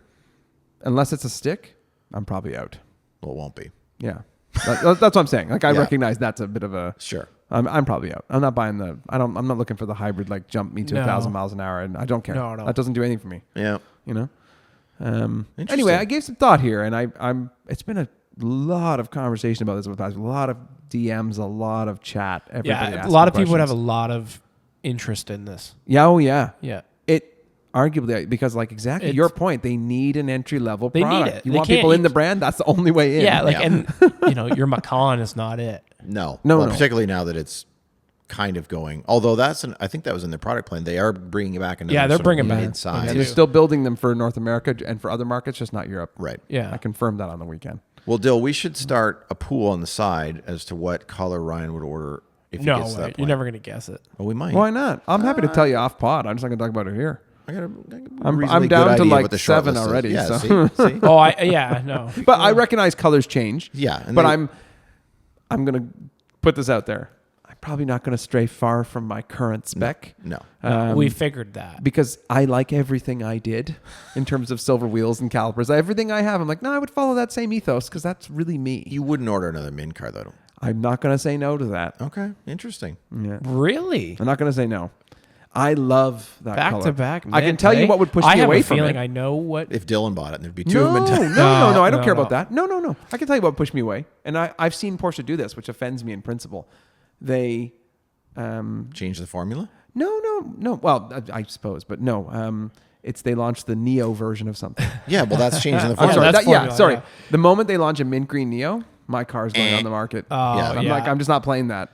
unless it's a stick, I'm probably out. Well, it won't be. Yeah, that's what I'm saying. Like I Yeah. recognize that's a bit of a. Sure. I'm probably out. I'm not buying I'm not looking for the hybrid like jump me to 1,000 miles an hour, and I don't care. No. That doesn't do anything for me. Yeah. You know. Interesting. Anyway, I gave some thought here, and I'm. It's been a lot of conversation about this over the past. A lot of DMs, a lot of chat. Everybody Yeah, a asking lot of people would have a questions. lot of interest in this. Yeah. Oh yeah. Yeah. It arguably because like exactly It's- your point, they need an entry level They need product. it. You They want can't people in use- the brand. That's the only way in. Yeah, like, Yeah. and your Macan is not it. No. No. Particularly now that it's kind of going. Although I think that was in their product plan. They are bringing back another. Yeah, they're sort of bringing back- mid-size. And they're still building them for North America and for other markets, just not Europe. Right. Yeah. I confirmed that on the weekend. Well, Dill, we should start a pool on the side as to what color Ryan would order if he No gets to way. that You're point. never gonna guess it. Well, we might. Why not? I'm happy to tell you off pod. I'm just not going to talk about it here. I got a I'm reasonably down good to idea like what the short 7 list is. already, Yeah, so. see? Oh, no. But I recognize colors change. Yeah, and But they- I'm going to put this out there. I'm probably not going to stray far from my current spec. No. We figured that. Because I like everything I did in terms of silver wheels and calipers. Everything I have, I'm like, no, I would follow that same ethos because that's really me. You wouldn't order another Min car, though. I'm not going to say no to that. Okay, interesting. Yeah. Really? I'm not going to say no. I love that Back color. to back. I can tell you what would push I me have away a from feeling it. I know what. If Dylan bought it, there'd be two No, of them. no. I don't No, care no. about that. No. I can tell you what pushed me away. And I've seen Porsche do this, which offends me in principle. They... Change the formula? No. Well, I suppose, but no. They launched the Neo version of something. Yeah, well, that's changing the I'm formula. sorry. that's That- yeah, formula, sorry. yeah. The moment they launch a mint green Neo, my car's going on the market. Oh, Yeah. I'm like, I'm just not playing that.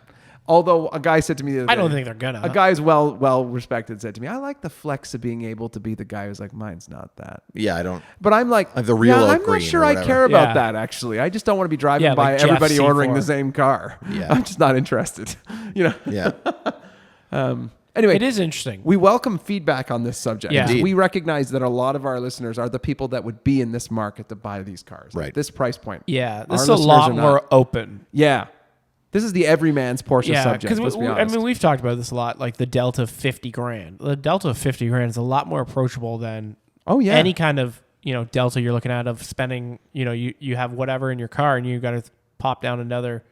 Although a guy said to me the other day, I don't think they're gonna. A guy who's well respected said to me, I like the flex of being able to be the guy who's like, mine's not that. Yeah, I don't. But I'm like the real oak I'm not green sure or I whatever. care about Yeah. that, actually. I just don't want to be driving Yeah, by like Jeff everybody C4. ordering the same car. Yeah. I'm just not interested. Yeah. Anyway, It is interesting. we welcome feedback on this subject. Yeah. Indeed. We recognize that a lot of our listeners are the people that would be in this market to buy these cars. Right. At this price point. Yeah, Our this is a listeners lot are not- more open. Yeah. This is the everyman's Porsche Yeah, subject. because Let's be honest. we've talked about this a lot. Like the Delta 50 grand. The Delta 50 grand is a lot more approachable than any kind of Delta you're looking at of spending. You have whatever in your car and you got to pop down another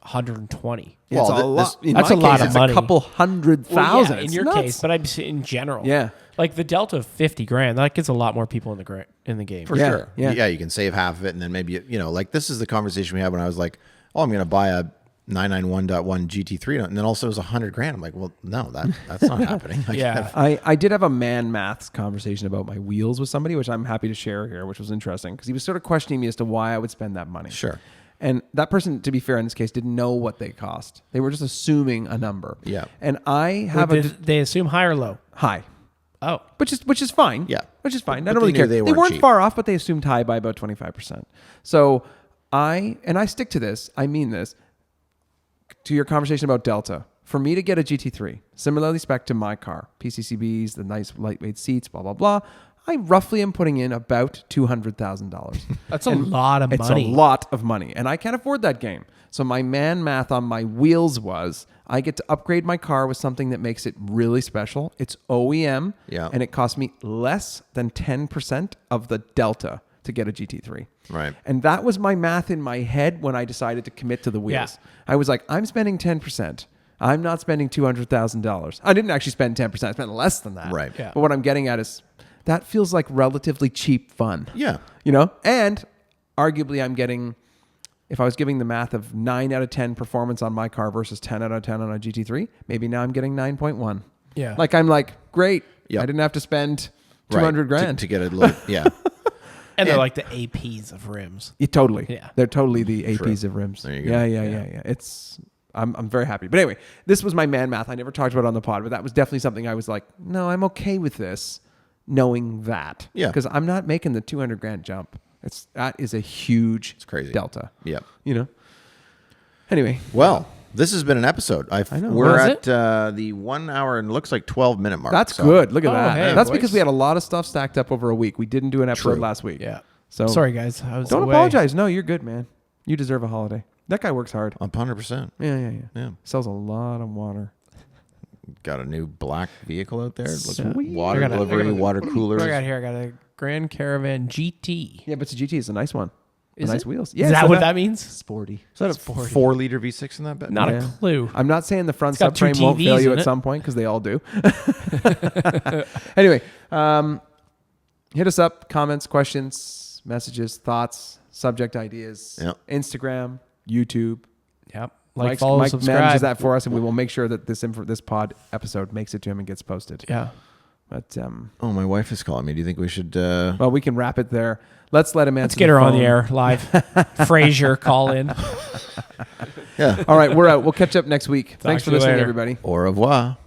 120. It's Well, a lot. In that's my a lot case, of it's money. A couple $100,000. Well, yeah, in It's your nuts. case, but I'm saying in general. Yeah. Like the Delta 50 grand, that gets a lot more people in the game. For Yeah, sure. yeah. You can save half of it, and then maybe like this is the conversation we had when I was like, "Oh, I'm going to buy a 991.1 GT3," and then also it was $100,000. I'm like, "Well, no, that's not happening." Like, Yeah. I did have a man maths conversation about my wheels with somebody, which I'm happy to share here, which was interesting because he was sort of questioning me as to why I would spend that money. Sure. And that person, to be fair, in this case, didn't know what they cost. They were just assuming a number. Yeah. And I have Did they assume high or low? high, Oh, which is fine. Yeah. Which is fine. But I don't they really knew care. they They weren't weren't cheap. far off, but they assumed high by about 25%. So I stick to this. I mean this. To your conversation about Delta, for me to get a GT3, similarly spec to my car, PCCBs, the nice lightweight seats, blah, blah, blah, I roughly am putting in about $200,000. that's a lot of It's money. a lot of money, and I can't afford that game. So my man math on my wheels was I get to upgrade my car with something that makes it really special. It's OEM, Yeah. and it costs me less than 10% of the Delta to get a GT3. Right. And that was my math in my head when I decided to commit to the wheels. Yeah. I was like, I'm spending 10%. I'm not spending $200,000. I didn't actually spend 10%. I spent less than that. Right. Yeah. But what I'm getting at is that feels like relatively cheap fun. Yeah. And arguably I'm getting, if I was giving the math of 9 out of 10 performance on my car versus 10 out of 10 on a GT3, maybe now I'm getting 9.1. Yeah. Like I'm like, great. Yep. I didn't have to spend Right. 200 grand. to get a little. Yeah. and they're like the APs of rims. Yeah, totally. Yeah. They're totally the APs of rims. There you go. Yeah. It's I'm very happy. But anyway, this was my man math. I never talked about it on the pod, but that was definitely something I was like, no, I'm okay with this, knowing that. Yeah. Because I'm not making the 200 grand jump. That is a huge crazy. delta. Yeah. Anyway. Well, this has been an episode. I know. We're Was at the 1 hour and looks like 12-minute mark. That's so- good. Look at Oh, that. hey, That's boys. because we had a lot of stuff stacked up over a week. We didn't do an episode True. last week. Yeah. So Sorry, guys. I was don't away. apologize. No, you're good, man. You deserve a holiday. That guy works hard. 100%. Yeah. Yeah. Sells a lot of water. Got a new black vehicle out there. Looks Sweet. water I got a- delivery, water What coolers. do I got here? I got a Grand Caravan GT. Yeah, but it's a GT. It's a nice one. Is nice it? wheels. Is Yeah, that it's what not- that means? Sporty. Is that a Sporty. 4-liter V6 in that bed? Not Yeah. a clue. I'm not saying the front It's got two subframe won't fail TVs you in at it. some point because they all do. Anyway, hit us up. Comments, questions, messages, thoughts, subject ideas. Yep. Instagram, YouTube. Yep. Mike Follow, subscribe. manages that for us, and we will make sure that this pod episode makes it to him and gets posted. Yeah. But Oh, my wife is calling me. Do you think we should... well, we can wrap it there. Let's let him answer. Let's get her on the phone. air live. Frasier, call in. Yeah. All right, we're out. We'll catch up next week. Thanks to for you listening, later. everybody. Au revoir.